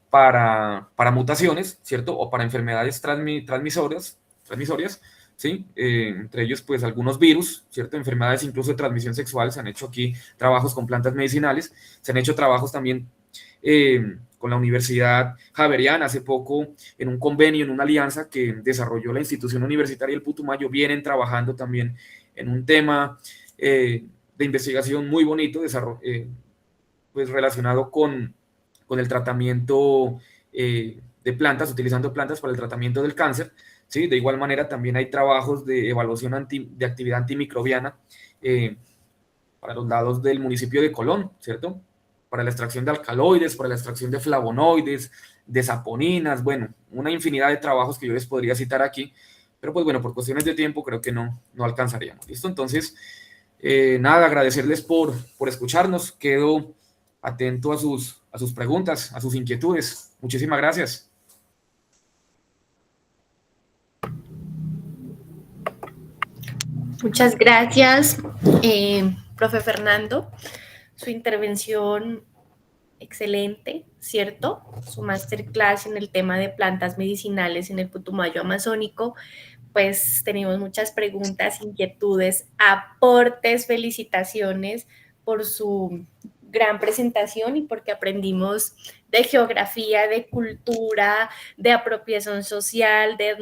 para mutaciones, ¿cierto? O para enfermedades transmisorias, ¿sí? Entre ellos, pues, algunos virus, ¿cierto? Enfermedades incluso de transmisión sexual. Se han hecho aquí trabajos con plantas medicinales. Se han hecho trabajos también con la Universidad Javeriana hace poco en un convenio, en una alianza que desarrolló la institución universitaria del Putumayo. Vienen trabajando también en un tema de investigación muy bonito, pues relacionado con el tratamiento de plantas, utilizando plantas para el tratamiento del cáncer. ¿Sí? De igual manera, también hay trabajos de evaluación de actividad antimicrobiana para los lados del municipio de Colón, ¿cierto? Para la extracción de alcaloides, para la extracción de flavonoides, de saponinas, bueno, una infinidad de trabajos que yo les podría citar aquí, pero pues bueno, por cuestiones de tiempo creo que no alcanzaríamos. ¿Listo? Entonces, nada, agradecerles por escucharnos. Quedo atento a sus preguntas, a sus inquietudes. Muchísimas gracias. Muchas gracias, profe Fernando. Su intervención excelente, ¿cierto? Su masterclass en el tema de plantas medicinales en el Putumayo amazónico, pues tenemos muchas preguntas, inquietudes, aportes, felicitaciones por su gran presentación y porque aprendimos de geografía, de cultura, de apropiación social, de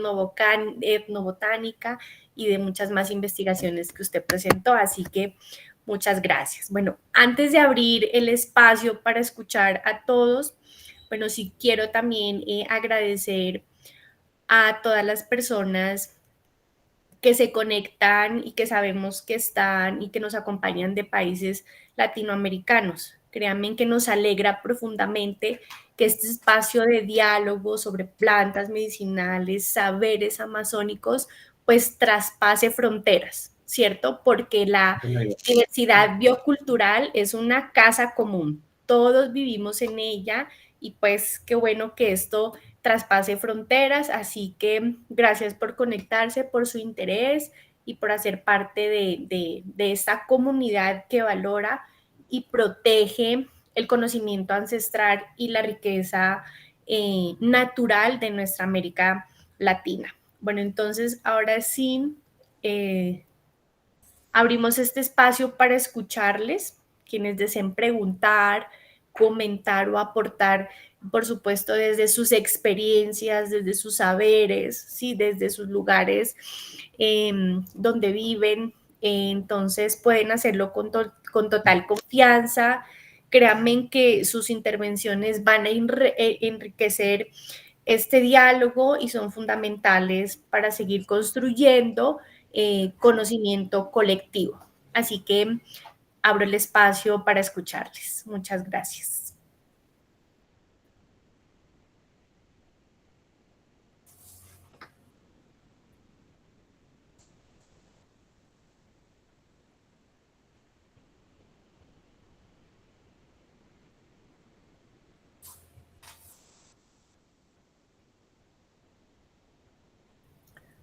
etnobotánica y de muchas más investigaciones que usted presentó. Así que muchas gracias. Bueno, antes de abrir el espacio para escuchar a todos, bueno, sí quiero también agradecer a todas las personas que se conectan y que sabemos que están y que nos acompañan de países latinoamericanos. Créanme que nos alegra profundamente que este espacio de diálogo sobre plantas medicinales, saberes amazónicos, pues traspase fronteras, ¿cierto? Porque la diversidad biocultural es una casa común. Todos vivimos en ella y pues qué bueno que esto traspase fronteras, así que gracias por conectarse, por su interés y por hacer parte de esta comunidad que valora y protege el conocimiento ancestral y la riqueza natural de nuestra América Latina. Bueno, entonces ahora sí, abrimos este espacio para escucharles, quienes deseen preguntar, comentar o aportar, por supuesto, desde sus experiencias, desde sus saberes, ¿sí? Desde sus lugares donde viven. Entonces pueden hacerlo con total confianza. Créanme que sus intervenciones van a enriquecer este diálogo y son fundamentales para seguir construyendo conocimiento colectivo. Así que abro el espacio para escucharles. Muchas gracias.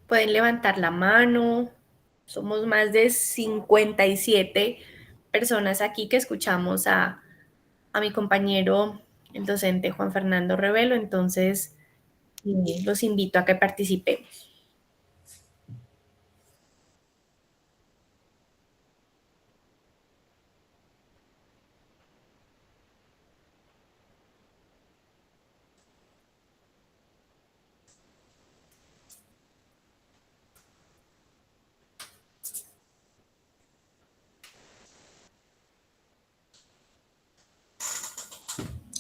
Pueden levantar la mano. Somos más de 57 personas aquí que escuchamos a mi compañero, el docente Juan Fernando Revelo. Entonces, los invito a que participemos.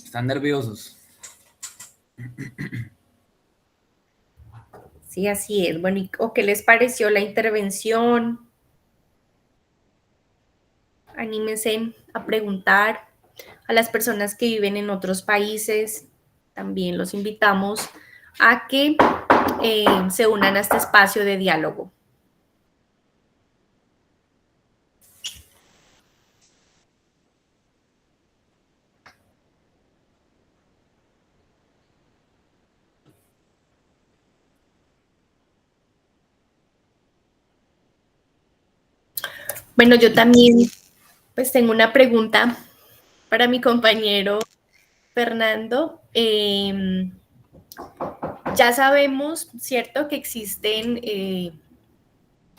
Están nerviosos. Sí, así es. Bueno, ¿o qué les pareció la intervención? Anímense a preguntar a las personas que viven en otros países. También los invitamos a que se unan a este espacio de diálogo. Bueno, yo también pues tengo una pregunta para mi compañero Fernando. Ya sabemos, ¿cierto?, que existen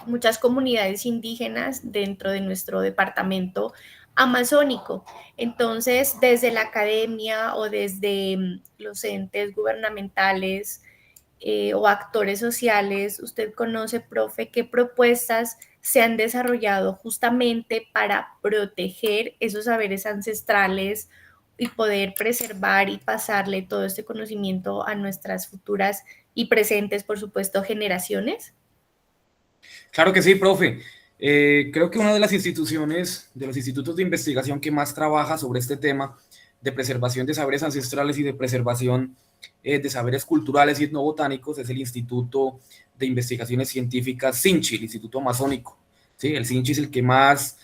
muchas comunidades indígenas dentro de nuestro departamento amazónico. Entonces, desde la academia o desde los entes gubernamentales o actores sociales, usted conoce, profe, qué propuestas se han desarrollado justamente para proteger esos saberes ancestrales y poder preservar y pasarle todo este conocimiento a nuestras futuras y presentes, por supuesto, generaciones. Claro que sí, profe. Creo que una de las instituciones, de los institutos de investigación que más trabaja sobre este tema de preservación de saberes ancestrales y de preservación de saberes culturales y etnobotánicos es el Instituto de Investigaciones Científicas SINCHI, el Instituto Amazónico. ¿Sí? El SINCHI es el que más,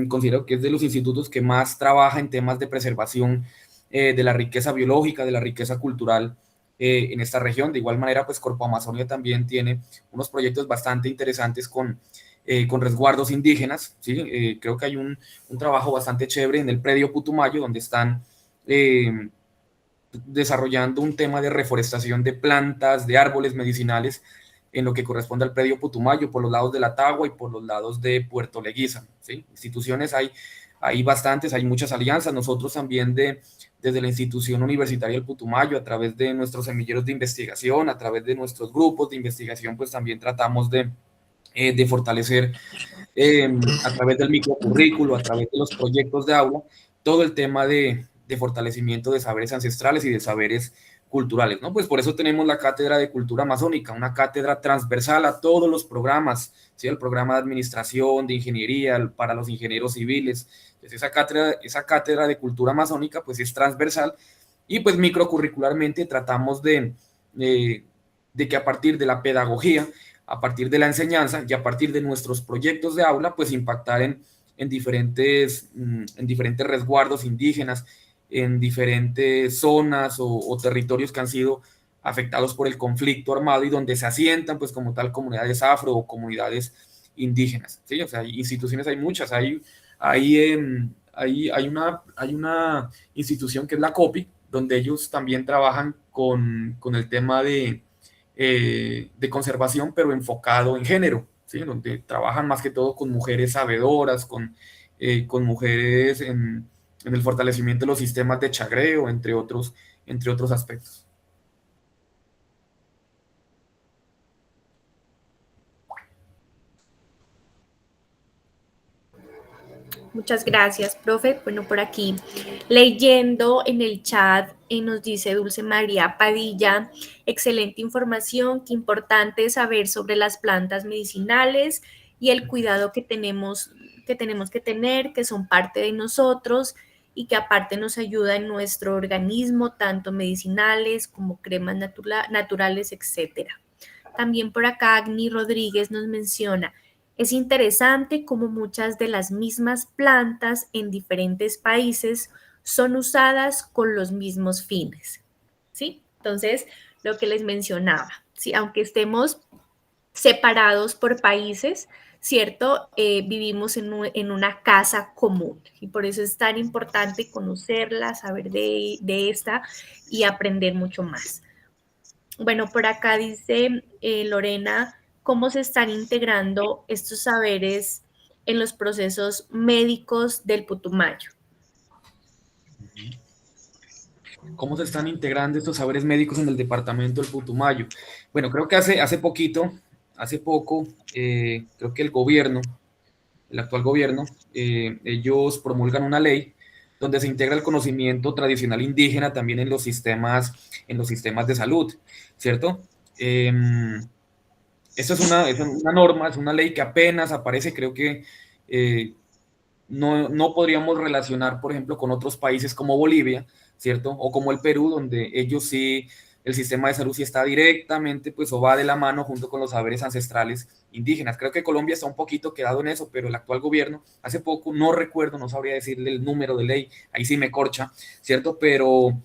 considero que es de los institutos que más trabaja en temas de preservación de la riqueza biológica, de la riqueza cultural en esta región. De igual manera, pues Corpo Amazonia también tiene unos proyectos bastante interesantes con resguardos indígenas, ¿sí? Creo que hay un trabajo bastante chévere en el predio Putumayo, donde están desarrollando un tema de reforestación de plantas, de árboles medicinales, en lo que corresponde al predio Putumayo, por los lados de la Tagua y por los lados de Puerto Leguízamo, ¿sí? Instituciones hay bastantes, hay muchas alianzas. Nosotros también desde la institución universitaria del Putumayo, a través de nuestros semilleros de investigación, a través de nuestros grupos de investigación, pues también tratamos de fortalecer a través del microcurrículo, a través de los proyectos de aula, todo el tema de fortalecimiento de saberes ancestrales y de saberes culturales, ¿no? Pues por eso tenemos la Cátedra de Cultura Amazónica, una cátedra transversal a todos los programas, ¿sí? El programa de administración, de ingeniería, para los ingenieros civiles. Entonces esa cátedra de Cultura Amazónica pues es transversal y pues microcurricularmente tratamos de que a partir de la pedagogía, a partir de la enseñanza y a partir de nuestros proyectos de aula, pues impactar en diferentes resguardos indígenas, en diferentes zonas o territorios que han sido afectados por el conflicto armado y donde se asientan, pues como tal, comunidades afro o comunidades indígenas, ¿sí? O sea, instituciones hay muchas, hay una institución que es la COPI, donde ellos también trabajan con el tema de conservación, pero enfocado en género, ¿sí? Donde trabajan más que todo con mujeres sabedoras, con mujeres en el fortalecimiento de los sistemas de chagreo, entre otros aspectos. Muchas gracias, profe. Bueno, por aquí leyendo en el chat nos dice Dulce María Padilla, excelente información, qué importante es saber sobre las plantas medicinales y el cuidado que tenemos que tener, que son parte de nosotros y que aparte nos ayuda en nuestro organismo, tanto medicinales como cremas naturales, etcétera. También por acá Agni Rodríguez nos menciona, es interesante cómo muchas de las mismas plantas en diferentes países son usadas con los mismos fines, ¿sí? Entonces, lo que les mencionaba, ¿sí? Aunque estemos separados por países, ¿cierto? Vivimos en una casa común y por eso es tan importante conocerla, saber de esta y aprender mucho más. Bueno, por acá dice Lorena, ¿cómo se están integrando estos saberes en los procesos médicos del Putumayo? ¿Cómo se están integrando estos saberes médicos en el departamento del Putumayo? Bueno, creo que hace poco, creo que el actual gobierno, ellos promulgan una ley donde se integra el conocimiento tradicional indígena también en los sistemas de salud, ¿cierto? Esto es una norma, es una ley que apenas aparece, creo que no podríamos relacionar, por ejemplo, con otros países como Bolivia, ¿cierto? O como el Perú, donde ellos sí, el sistema de salud sí está directamente, pues, o va de la mano junto con los saberes ancestrales indígenas. Creo que Colombia está un poquito quedado en eso, pero el actual gobierno, hace poco, no recuerdo, no sabría decirle el número de ley, ahí sí me corcha, ¿cierto? Pero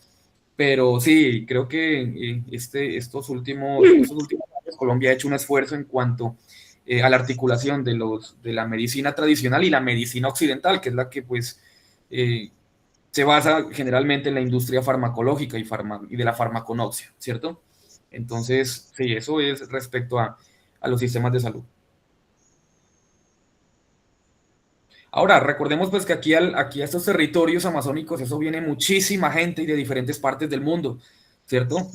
sí, creo que estos últimos años Colombia ha hecho un esfuerzo en cuanto a la articulación de la medicina tradicional y la medicina occidental, que es la que pues se basa generalmente en la industria farmacológica y de la farmaconoxia, ¿cierto? Entonces, sí, eso es respecto a los sistemas de salud. Ahora, recordemos pues que aquí a estos territorios amazónicos, eso viene muchísima gente y de diferentes partes del mundo, ¿cierto?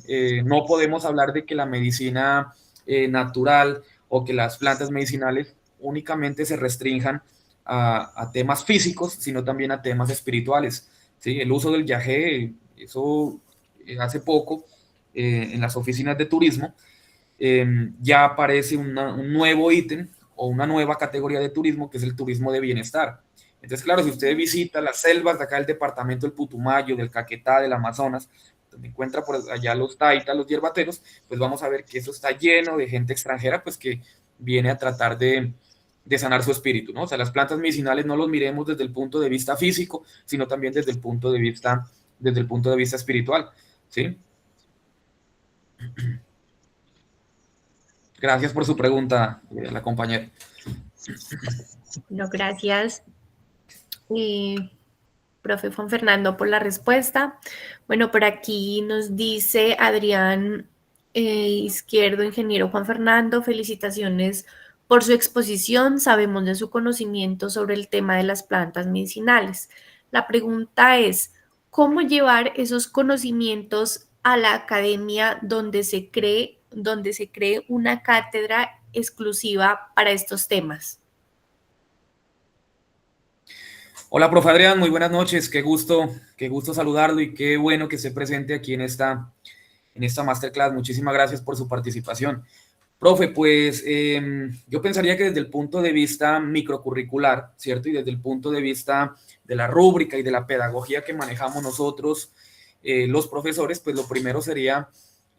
No podemos hablar de que la medicina natural o que las plantas medicinales únicamente se restrinjan a temas físicos, sino también a temas espirituales, ¿sí? El uso del yagé, eso hace poco en las oficinas de turismo, ya aparece un nuevo ítem o una nueva categoría de turismo que es el turismo de bienestar. Entonces, claro, si usted visita las selvas de acá del departamento del Putumayo, del Caquetá, del Amazonas, donde encuentra por allá los taitas, los hierbateros, pues vamos a ver que eso está lleno de gente extranjera, pues que viene a tratar de sanar su espíritu, ¿no? O sea, las plantas medicinales no los miremos desde el punto de vista físico, sino también desde el punto de vista espiritual, ¿sí? Gracias por su pregunta, la compañera. No, gracias, profe Juan Fernando, por la respuesta. Bueno, por aquí nos dice Adrián Izquierdo, ingeniero Juan Fernando, felicitaciones por su exposición. Sabemos de su conocimiento sobre el tema de las plantas medicinales. La pregunta es, ¿cómo llevar esos conocimientos a la academia donde se cree una cátedra exclusiva para estos temas? Hola, profe Adrián, muy buenas noches. Qué gusto saludarlo y qué bueno que esté presente aquí en esta masterclass. Muchísimas gracias por su participación. Profe, pues yo pensaría que desde el punto de vista microcurricular, ¿cierto? Y desde el punto de vista de la rúbrica y de la pedagogía que manejamos nosotros, los profesores, pues lo primero sería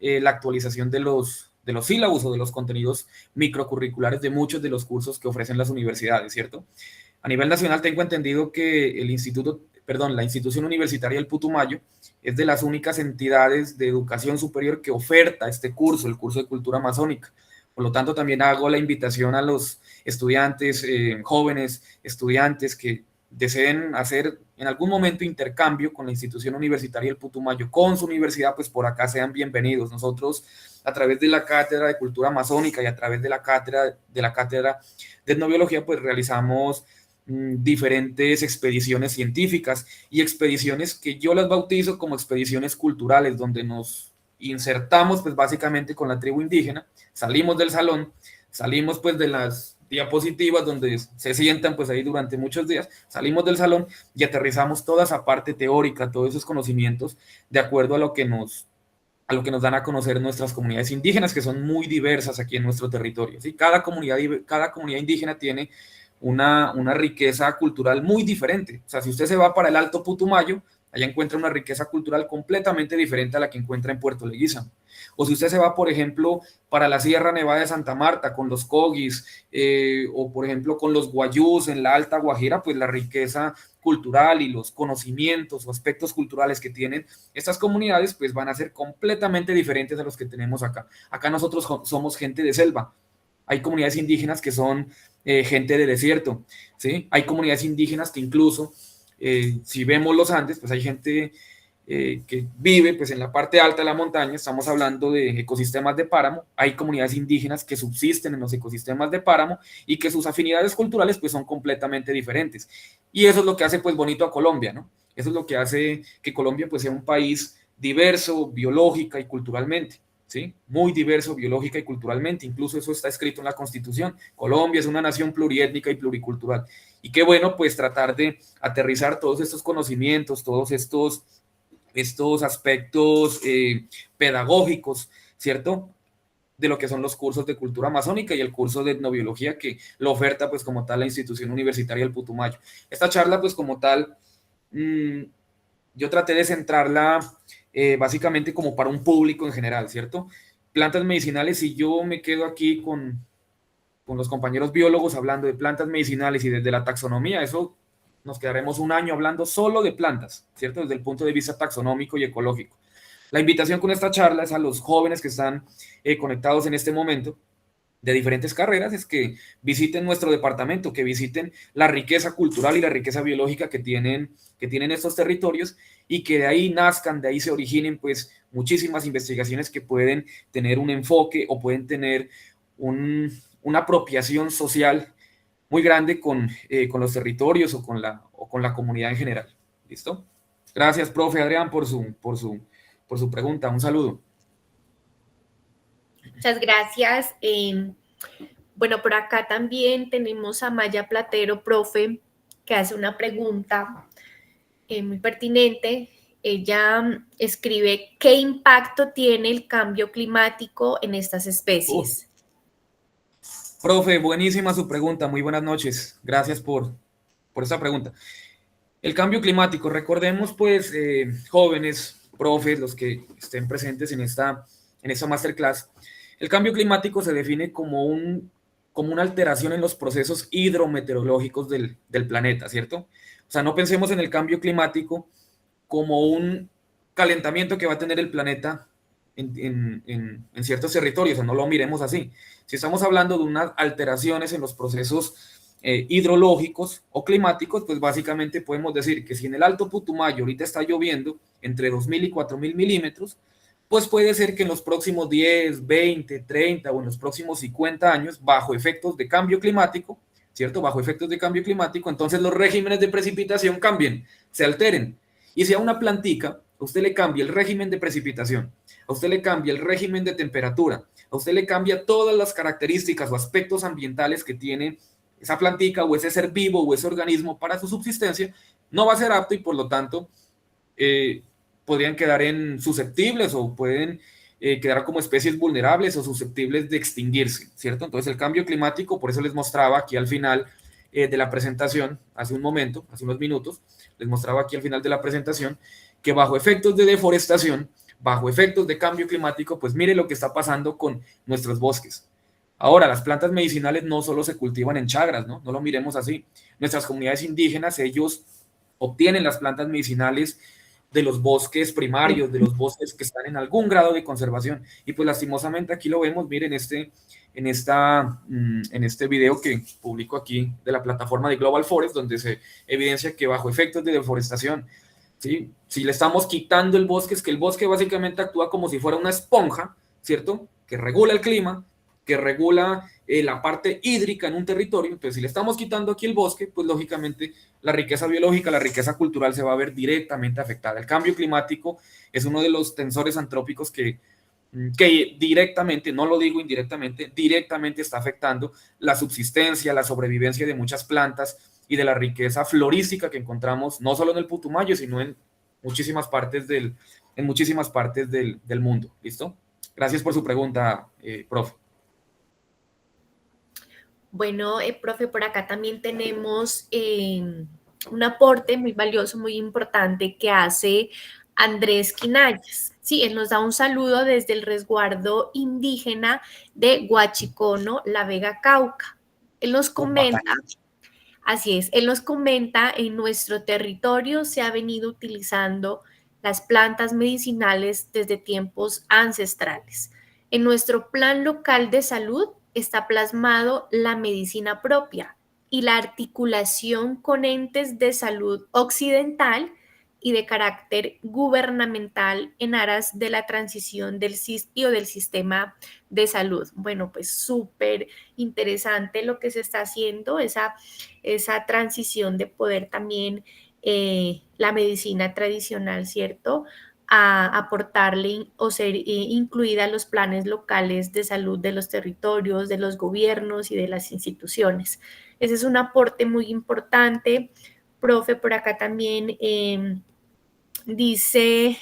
la actualización de los sílabos o de los contenidos microcurriculares de muchos de los cursos que ofrecen las universidades, ¿cierto? A nivel nacional tengo entendido que la institución universitaria del Putumayo es de las únicas entidades de educación superior que oferta este curso, el curso de cultura masónica. Por lo tanto, también hago la invitación a los estudiantes, jóvenes estudiantes que deseen hacer en algún momento intercambio con la institución universitaria del Putumayo, con su universidad, pues por acá sean bienvenidos. Nosotros, a través de la Cátedra de Cultura Masónica y a través de la Cátedra de Etnobiología, pues realizamos diferentes expediciones científicas y expediciones que yo las bautizo como expediciones culturales, donde nos insertamos pues básicamente con la tribu indígena, salimos del salón, salimos pues de las diapositivas donde se sientan pues ahí durante muchos días, salimos del salón y aterrizamos toda esa parte teórica, todos esos conocimientos de acuerdo a lo que nos dan a conocer nuestras comunidades indígenas, que son muy diversas aquí en nuestro territorio. ¿Sí? Cada comunidad indígena tiene una riqueza cultural muy diferente. O sea, si usted se va para el Alto Putumayo, allá encuentra una riqueza cultural completamente diferente a la que encuentra en Puerto Leguízamo. O si usted se va, por ejemplo, para la Sierra Nevada de Santa Marta, con los Cogis, o por ejemplo con los Guayús en la Alta Guajira, pues la riqueza cultural y los conocimientos o aspectos culturales que tienen estas comunidades, pues van a ser completamente diferentes a los que tenemos acá. Acá nosotros somos gente de selva. Hay comunidades indígenas que son gente de desierto, ¿sí? Hay comunidades indígenas que incluso, si vemos los Andes, pues hay gente que vive pues en la parte alta de la montaña, estamos hablando de ecosistemas de páramo, hay comunidades indígenas que subsisten en los ecosistemas de páramo y que sus afinidades culturales pues son completamente diferentes. Y eso es lo que hace pues bonito a Colombia, ¿no? Eso es lo que hace que Colombia pues sea un país diverso, biológica y culturalmente. ¿Sí? Muy diverso biológica y culturalmente, incluso eso está escrito en la Constitución. Colombia es una nación pluriétnica y pluricultural. Y qué bueno, pues tratar de aterrizar todos estos conocimientos, todos estos aspectos pedagógicos, ¿cierto? De lo que son los cursos de cultura masónica y el curso de etnobiología que lo oferta, pues como tal, la institución universitaria del Putumayo. Esta charla, pues como tal, yo traté de centrarla básicamente como para un público en general, ¿cierto? Plantas medicinales, y yo me quedo aquí con los compañeros biólogos hablando de plantas medicinales y desde la taxonomía, eso nos quedaremos un año hablando solo de plantas, ¿cierto? Desde el punto de vista taxonómico y ecológico. La invitación con esta charla es a los jóvenes que están conectados en este momento de diferentes carreras, es que visiten nuestro departamento, que visiten la riqueza cultural y la riqueza biológica que tienen estos territorios y que de ahí nazcan, de ahí se originen pues muchísimas investigaciones que pueden tener un enfoque o pueden tener una apropiación social muy grande con los territorios o con la comunidad en general. ¿Listo? Gracias, profe Adrián, por su pregunta. Un saludo. Muchas gracias. Bueno, por acá también tenemos a Maya Platero, profe, que hace una pregunta muy pertinente. Ella escribe, ¿qué impacto tiene el cambio climático en estas especies? Profe, buenísima su pregunta. Muy buenas noches. Gracias por esta pregunta. El cambio climático, recordemos pues, jóvenes, profes, los que estén presentes en esta masterclass, el cambio climático se define como una alteración en los procesos hidrometeorológicos del planeta, ¿cierto? O sea, no pensemos en el cambio climático como un calentamiento que va a tener el planeta en ciertos territorios, o no lo miremos así. Si estamos hablando de unas alteraciones en los procesos hidrológicos o climáticos, pues básicamente podemos decir que si en el Alto Putumayo ahorita está lloviendo entre 2.000 y 4.000 milímetros, pues puede ser que en los próximos 10, 20, 30 o en los próximos 50 años, bajo efectos de cambio climático, ¿cierto? Bajo efectos de cambio climático, entonces los regímenes de precipitación cambien, se alteren. Y si a una plantica a usted le cambia el régimen de precipitación, a usted le cambia el régimen de temperatura, a usted le cambia todas las características o aspectos ambientales que tiene esa plantica o ese ser vivo o ese organismo para su subsistencia, no va a ser apto y por lo tanto podrían quedar en susceptibles o pueden quedar como especies vulnerables o susceptibles de extinguirse, ¿cierto? Entonces el cambio climático, por eso les mostraba aquí al final de la presentación, hace un momento, hace unos minutos, les mostraba aquí al final de la presentación que bajo efectos de deforestación, bajo efectos de cambio climático, pues mire lo que está pasando con nuestros bosques. Ahora, las plantas medicinales no solo se cultivan en chagras, ¿no? No lo miremos así. Nuestras comunidades indígenas, ellos obtienen las plantas medicinales de los bosques primarios, de los bosques que están en algún grado de conservación. Y pues lastimosamente aquí lo vemos, miren, en este video que publico aquí de la plataforma de Global Forest, donde se evidencia que bajo efectos de deforestación, ¿sí? Si le estamos quitando el bosque, es que el bosque básicamente actúa como si fuera una esponja, ¿cierto? Que regula el clima, que regula la parte hídrica en un territorio. Entonces, si le estamos quitando aquí el bosque, pues lógicamente la riqueza biológica, la riqueza cultural se va a ver directamente afectada. El cambio climático es uno de los tensores antrópicos que directamente, no lo digo indirectamente, directamente está afectando la subsistencia, la sobrevivencia de muchas plantas y de la riqueza florística que encontramos no solo en el Putumayo, sino en muchísimas partes del mundo. ¿Listo? Gracias por su pregunta, profe. Bueno, profe, por acá también tenemos un aporte muy valioso, muy importante que hace Andrés Quinayas. Sí, él nos da un saludo desde el resguardo indígena de Huachicono, La Vega, Cauca. Él nos comenta, así es, él nos comenta, en nuestro territorio se ha venido utilizando las plantas medicinales desde tiempos ancestrales. En nuestro plan local de salud está plasmado la medicina propia y la articulación con entes de salud occidental y de carácter gubernamental en aras de la transición del SISPI o del sistema de salud. Bueno, pues súper interesante lo que se está haciendo, esa transición de poder también la medicina tradicional, ¿cierto?, a aportarle o ser incluida en los planes locales de salud de los territorios, de los gobiernos y de las instituciones. Ese es un aporte muy importante. Profe, por acá también dice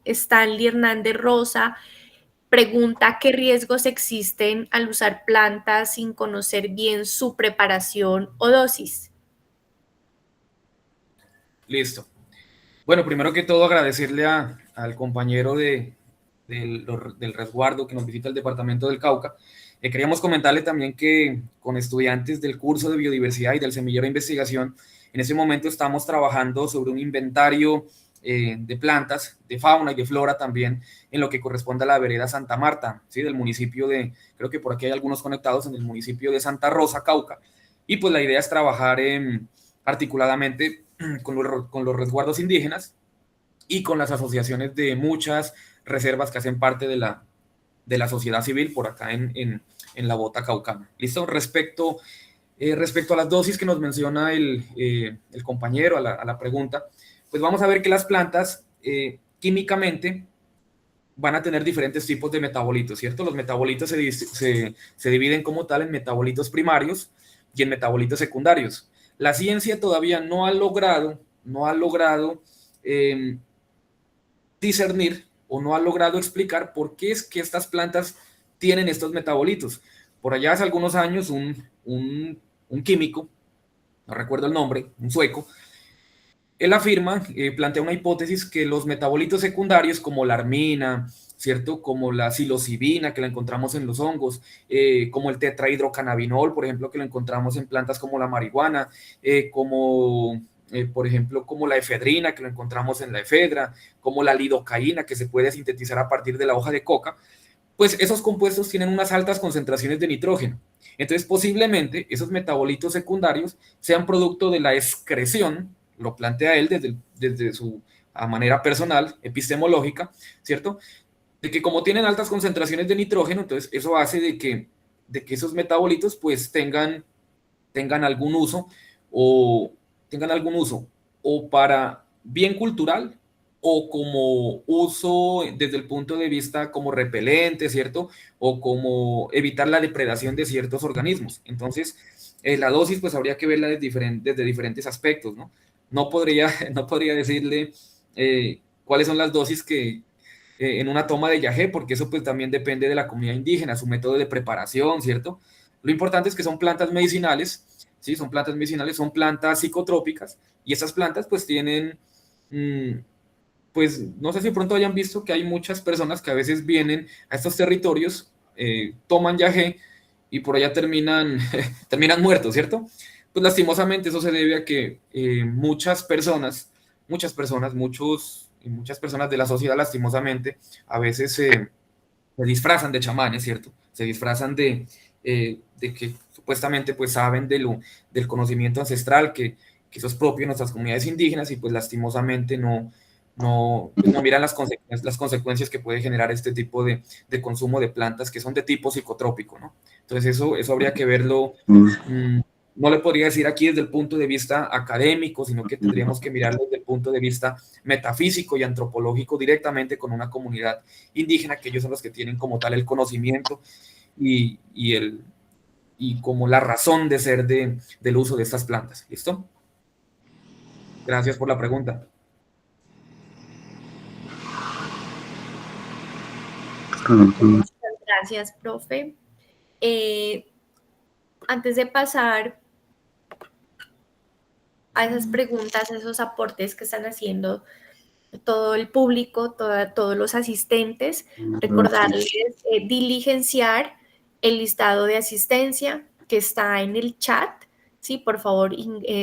Stanley Hernández Rosa, pregunta qué riesgos existen al usar plantas sin conocer bien su preparación o dosis. Listo. Bueno, primero que todo agradecerle al compañero del resguardo que nos visita el departamento del Cauca. Queríamos comentarle también que con estudiantes del curso de biodiversidad y del semillero de investigación, en este momento estamos trabajando sobre un inventario de plantas, de fauna y de flora también, en lo que corresponde a la vereda Santa Marta, ¿sí? Del municipio creo que por aquí hay algunos conectados, en el municipio de Santa Rosa, Cauca. Y pues la idea es trabajar articuladamente con los resguardos indígenas y con las asociaciones de muchas reservas que hacen parte de la sociedad civil por acá en la bota caucana. ¿Listo? Respecto a las dosis que nos menciona el compañero, a la pregunta, pues vamos a ver que las plantas químicamente van a tener diferentes tipos de metabolitos, ¿cierto? Los metabolitos se dividen como tal en metabolitos primarios y en metabolitos secundarios. La ciencia todavía no ha logrado discernir o no ha logrado explicar por qué es que estas plantas tienen estos metabolitos. Por allá hace algunos años un químico, no recuerdo el nombre, un sueco, él afirma, plantea una hipótesis que los metabolitos secundarios como la armina, ¿cierto? Como la psilocibina que la encontramos en los hongos, como el tetrahidrocannabinol, por ejemplo, que lo encontramos en plantas como la marihuana, por ejemplo, como la efedrina, que lo encontramos en la efedra, como la lidocaína, que se puede sintetizar a partir de la hoja de coca, pues esos compuestos tienen unas altas concentraciones de nitrógeno. Entonces, posiblemente esos metabolitos secundarios sean producto de la excreción, lo plantea él desde su manera personal, epistemológica, ¿cierto?, de que como tienen altas concentraciones de nitrógeno, entonces eso hace de que esos metabolitos pues tengan algún uso o tengan algún uso o para bien cultural o como uso desde el punto de vista como repelente, ¿cierto? O como evitar la depredación de ciertos organismos. Entonces, la dosis pues habría que verla desde diferentes aspectos, ¿no? No podría, no podría decirle cuáles son las dosis que en una toma de yagé, porque eso pues también depende de la comunidad indígena, su método de preparación, ¿cierto? Lo importante es que son plantas medicinales, ¿sí? Son plantas medicinales, son plantas psicotrópicas, y esas plantas pues tienen, mm, pues no sé si pronto hayan visto que hay muchas personas que a veces vienen a estos territorios, toman yagé y por allá terminan muertos, ¿cierto? Pues lastimosamente eso se debe a que muchas personas de la sociedad lastimosamente a veces se disfrazan de chamanes, ¿cierto? Se disfrazan de que supuestamente pues saben del conocimiento ancestral que eso es propio de nuestras comunidades indígenas y pues lastimosamente pues, no miran las consecuencias que puede generar este tipo de consumo de plantas que son de tipo psicotrópico, ¿no? Entonces eso habría que verlo, no le podría decir aquí desde el punto de vista académico, sino que tendríamos que mirarlo desde el punto de vista metafísico y antropológico directamente con una comunidad indígena, que ellos son los que tienen como tal el conocimiento y como la razón de ser del uso de estas plantas. ¿Listo? Gracias por la pregunta. Muchas gracias, profe. Antes de pasar a esas preguntas, a esos aportes que están haciendo todo el público, todos los asistentes, recordarles diligenciar el listado de asistencia que está en el chat, ¿sí? Por favor,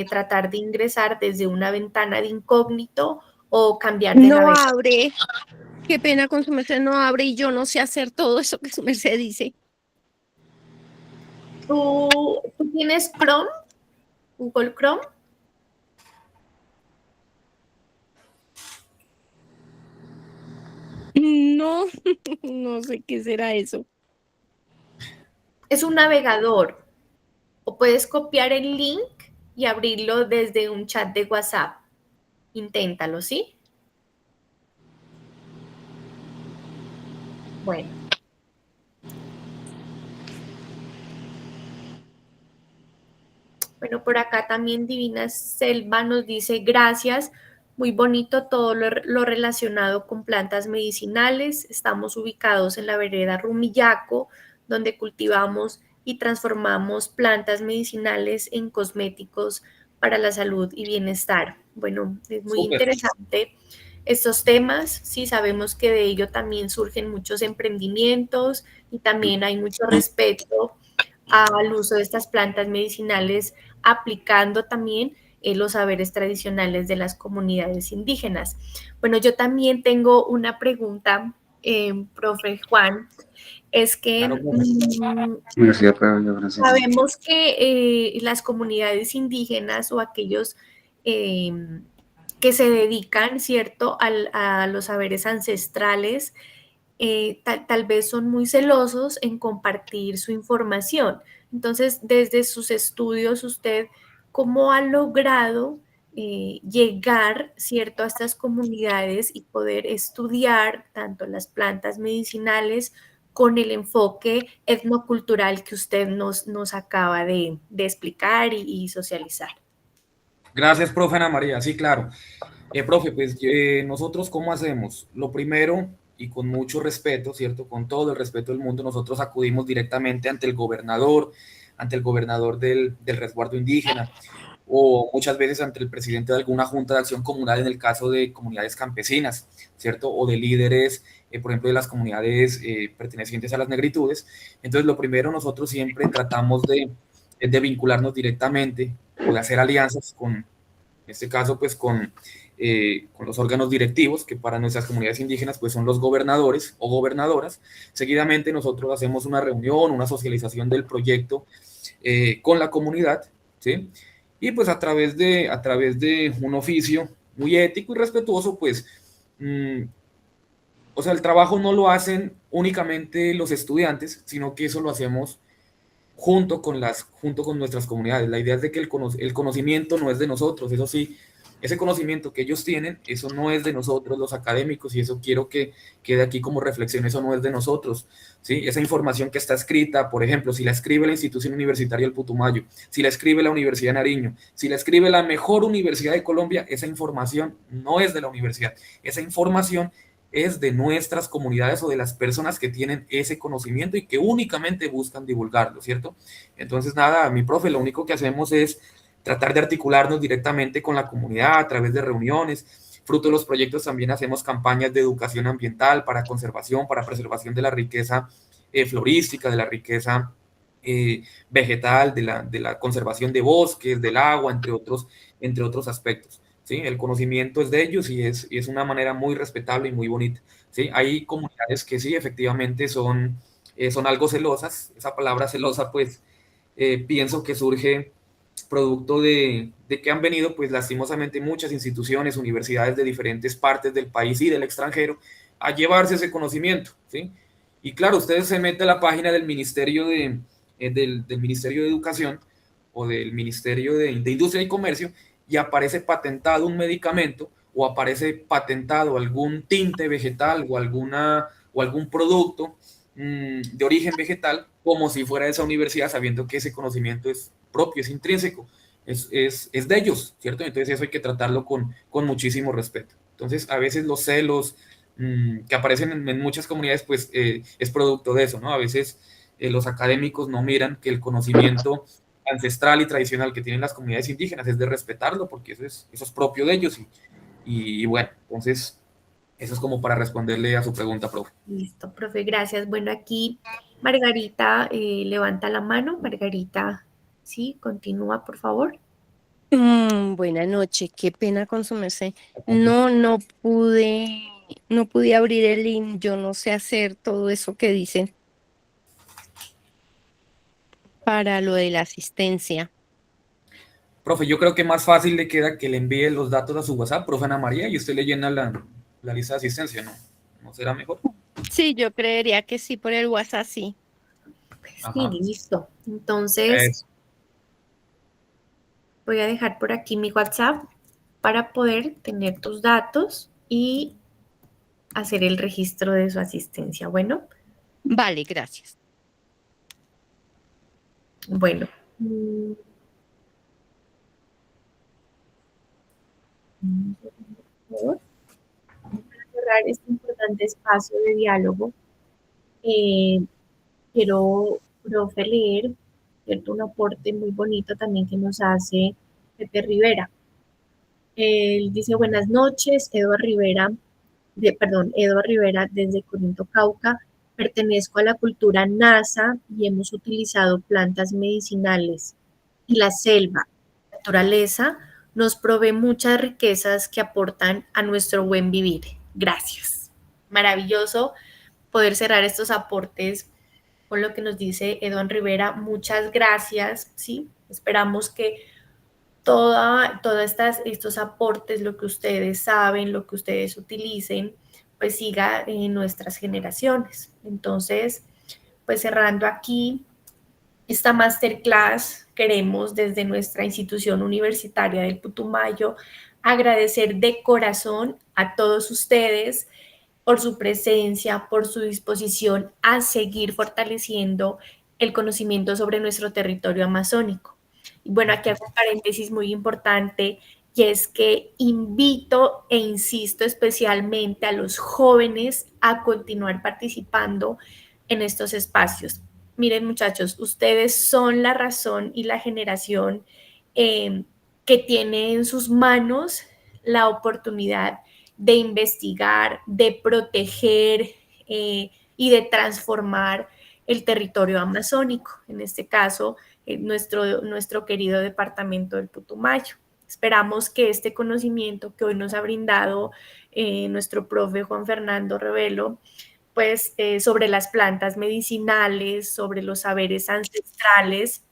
tratar de ingresar desde una ventana de incógnito o cambiar de No navegador. abre. Qué pena con su merced, no abre y yo no sé hacer todo eso que su merced dice. ¿Tú tienes Chrome? ¿Google Chrome? No, no sé qué será eso. Es un navegador. O puedes copiar el link y abrirlo desde un chat de WhatsApp. Inténtalo, ¿sí? Bueno. Bueno, por acá también Divina Selva nos dice gracias, muy bonito todo lo relacionado con plantas medicinales. Estamos ubicados en la vereda Rumillaco, donde cultivamos y transformamos plantas medicinales en cosméticos para la salud y bienestar. Bueno, es muy Súper. interesante estos temas, sí, sabemos que de ello también surgen muchos emprendimientos y también hay mucho respeto al uso de estas plantas medicinales, aplicando también los saberes tradicionales de las comunidades indígenas. Bueno, yo también tengo una pregunta, profe Juan, es que Claro, sabemos que las comunidades indígenas o aquellos que se dedican, ¿cierto?, a los saberes ancestrales, tal vez son muy celosos en compartir su información. Entonces, desde sus estudios, usted, ¿cómo ha logrado llegar, cierto, a estas comunidades y poder estudiar tanto las plantas medicinales con el enfoque etnocultural que usted nos acaba de explicar y socializar? Gracias, profe Ana María. Sí, claro. Profe, pues nosotros ¿cómo hacemos? Lo primero, y con mucho respeto, ¿cierto? Con todo el respeto del mundo, nosotros acudimos directamente ante el gobernador del resguardo indígena, o muchas veces ante el presidente de alguna junta de acción comunal en el caso de comunidades campesinas, ¿cierto? O de líderes, por ejemplo, de las comunidades pertenecientes a las negritudes. Entonces, lo primero, nosotros siempre tratamos de vincularnos directamente o de hacer alianzas en este caso, pues con los órganos directivos, que para nuestras comunidades indígenas pues son los gobernadores o gobernadoras. Seguidamente nosotros hacemos una reunión, una socialización del proyecto con la comunidad, ¿sí? Y pues a través de un oficio muy ético y respetuoso, pues o sea, el trabajo no lo hacen únicamente los estudiantes, sino que eso lo hacemos junto con nuestras comunidades. La idea es de que el conocimiento no es de nosotros, eso sí, ese conocimiento que ellos tienen, eso no es de nosotros los académicos, y eso quiero que quede aquí como reflexión, eso no es de nosotros, ¿sí? Esa información que está escrita, por ejemplo, si la escribe la institución universitaria del Putumayo, si la escribe la Universidad de Nariño, si la escribe la mejor universidad de Colombia, esa información no es de la universidad, esa información es de nuestras comunidades o de las personas que tienen ese conocimiento y que únicamente buscan divulgarlo, ¿cierto? Entonces, nada, mi profe, lo único que hacemos es tratar de articularnos directamente con la comunidad a través de reuniones. Fruto de los proyectos también hacemos campañas de educación ambiental para conservación, para preservación de la riqueza florística, de la riqueza vegetal, de la conservación de bosques, del agua, entre otros aspectos. ¿Sí? El conocimiento es de ellos y es una manera muy respetable y muy bonita. ¿Sí? Hay comunidades que sí, efectivamente son algo celosas. Esa palabra celosa, pues, pienso que surge producto de que han venido, pues, lastimosamente muchas instituciones, universidades de diferentes partes del país y del extranjero a llevarse ese conocimiento. ¿Sí? Y claro, ustedes se meten a la página del del Ministerio de Educación o del Ministerio de Industria y Comercio y aparece patentado un medicamento o aparece patentado algún tinte vegetal o algún producto de origen vegetal como si fuera de esa universidad, sabiendo que ese conocimiento es propio, es intrínseco, es de ellos, ¿cierto? Entonces eso hay que tratarlo con muchísimo respeto. Entonces a veces los celos que aparecen en muchas comunidades, pues es producto de eso, ¿no? A veces los académicos no miran que el conocimiento ancestral y tradicional que tienen las comunidades indígenas es de respetarlo, porque eso es propio de ellos. Y bueno, entonces, eso es como para responderle a su pregunta, profe. Listo, profe, gracias. Bueno, aquí Margarita levanta la mano. Margarita, sí, continúa, por favor. Buena noche, qué pena con su merced. No pude abrir el link, yo no sé hacer todo eso que dicen para lo de la asistencia. Profe, yo creo que más fácil le queda que le envíe los datos a su WhatsApp, profe Ana María, y usted le llena la lista de asistencia, ¿no? ¿No será mejor? Sí, yo creería que sí, por el WhatsApp sí. Sí, Ajá. listo. Entonces, Eso. voy a dejar por aquí mi WhatsApp para poder tener tus datos y hacer el registro de su asistencia. Bueno, Vale, gracias. bueno. Por favor. Para cerrar este importante espacio de diálogo, eh, quiero, profe, leer, ¿cierto? Un aporte muy bonito también que nos hace Pepe Rivera. Él dice, buenas noches, Eduardo Rivera desde Corinto, Cauca. Pertenezco a la cultura NASA y hemos utilizado plantas medicinales y la selva, la naturaleza, nos provee muchas riquezas que aportan a nuestro buen vivir. Gracias. Maravilloso poder cerrar estos aportes con lo que nos dice Eduardo Rivera. Muchas gracias, ¿sí? Esperamos que todas estos aportes, lo que ustedes saben, lo que ustedes utilicen, pues siga en nuestras generaciones. Entonces, pues cerrando aquí esta masterclass, queremos desde nuestra institución universitaria del Putumayo agradecer de corazón a todos ustedes por su presencia, por su disposición a seguir fortaleciendo el conocimiento sobre nuestro territorio amazónico. Y bueno, aquí hago un paréntesis muy importante y es que invito e insisto especialmente a los jóvenes a continuar participando en estos espacios. Miren muchachos, ustedes son la razón y la generación que tiene en sus manos la oportunidad de investigar, de proteger y de transformar el territorio amazónico, en este caso, nuestro querido departamento del Putumayo. Esperamos que este conocimiento que hoy nos ha brindado nuestro profe Juan Fernando Revelo, pues sobre las plantas medicinales, sobre los saberes ancestrales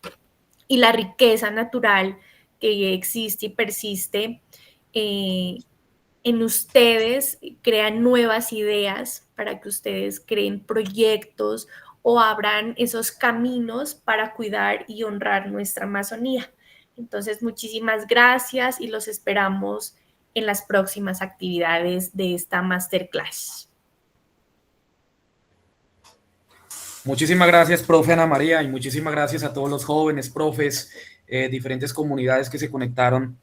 y la riqueza natural que existe y persiste, en ustedes crean nuevas ideas para que ustedes creen proyectos o abran esos caminos para cuidar y honrar nuestra Amazonía. Entonces, muchísimas gracias y los esperamos en las próximas actividades de esta masterclass. Muchísimas gracias, profe Ana María, y muchísimas gracias a todos los jóvenes, profes, diferentes comunidades que se conectaron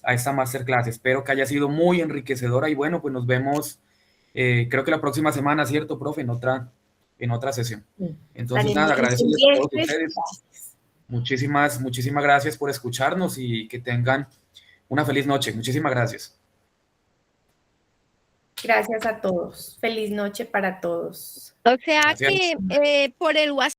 a esta masterclass. Espero que haya sido muy enriquecedora y bueno, pues nos vemos, creo que la próxima semana, ¿cierto, profe? En otra sesión. Entonces, nada, agradecerles a todos ustedes. Muchísimas gracias por escucharnos y que tengan una feliz noche. Muchísimas gracias. Gracias a todos. Feliz noche para todos. O sea Gracias. que por el WhatsApp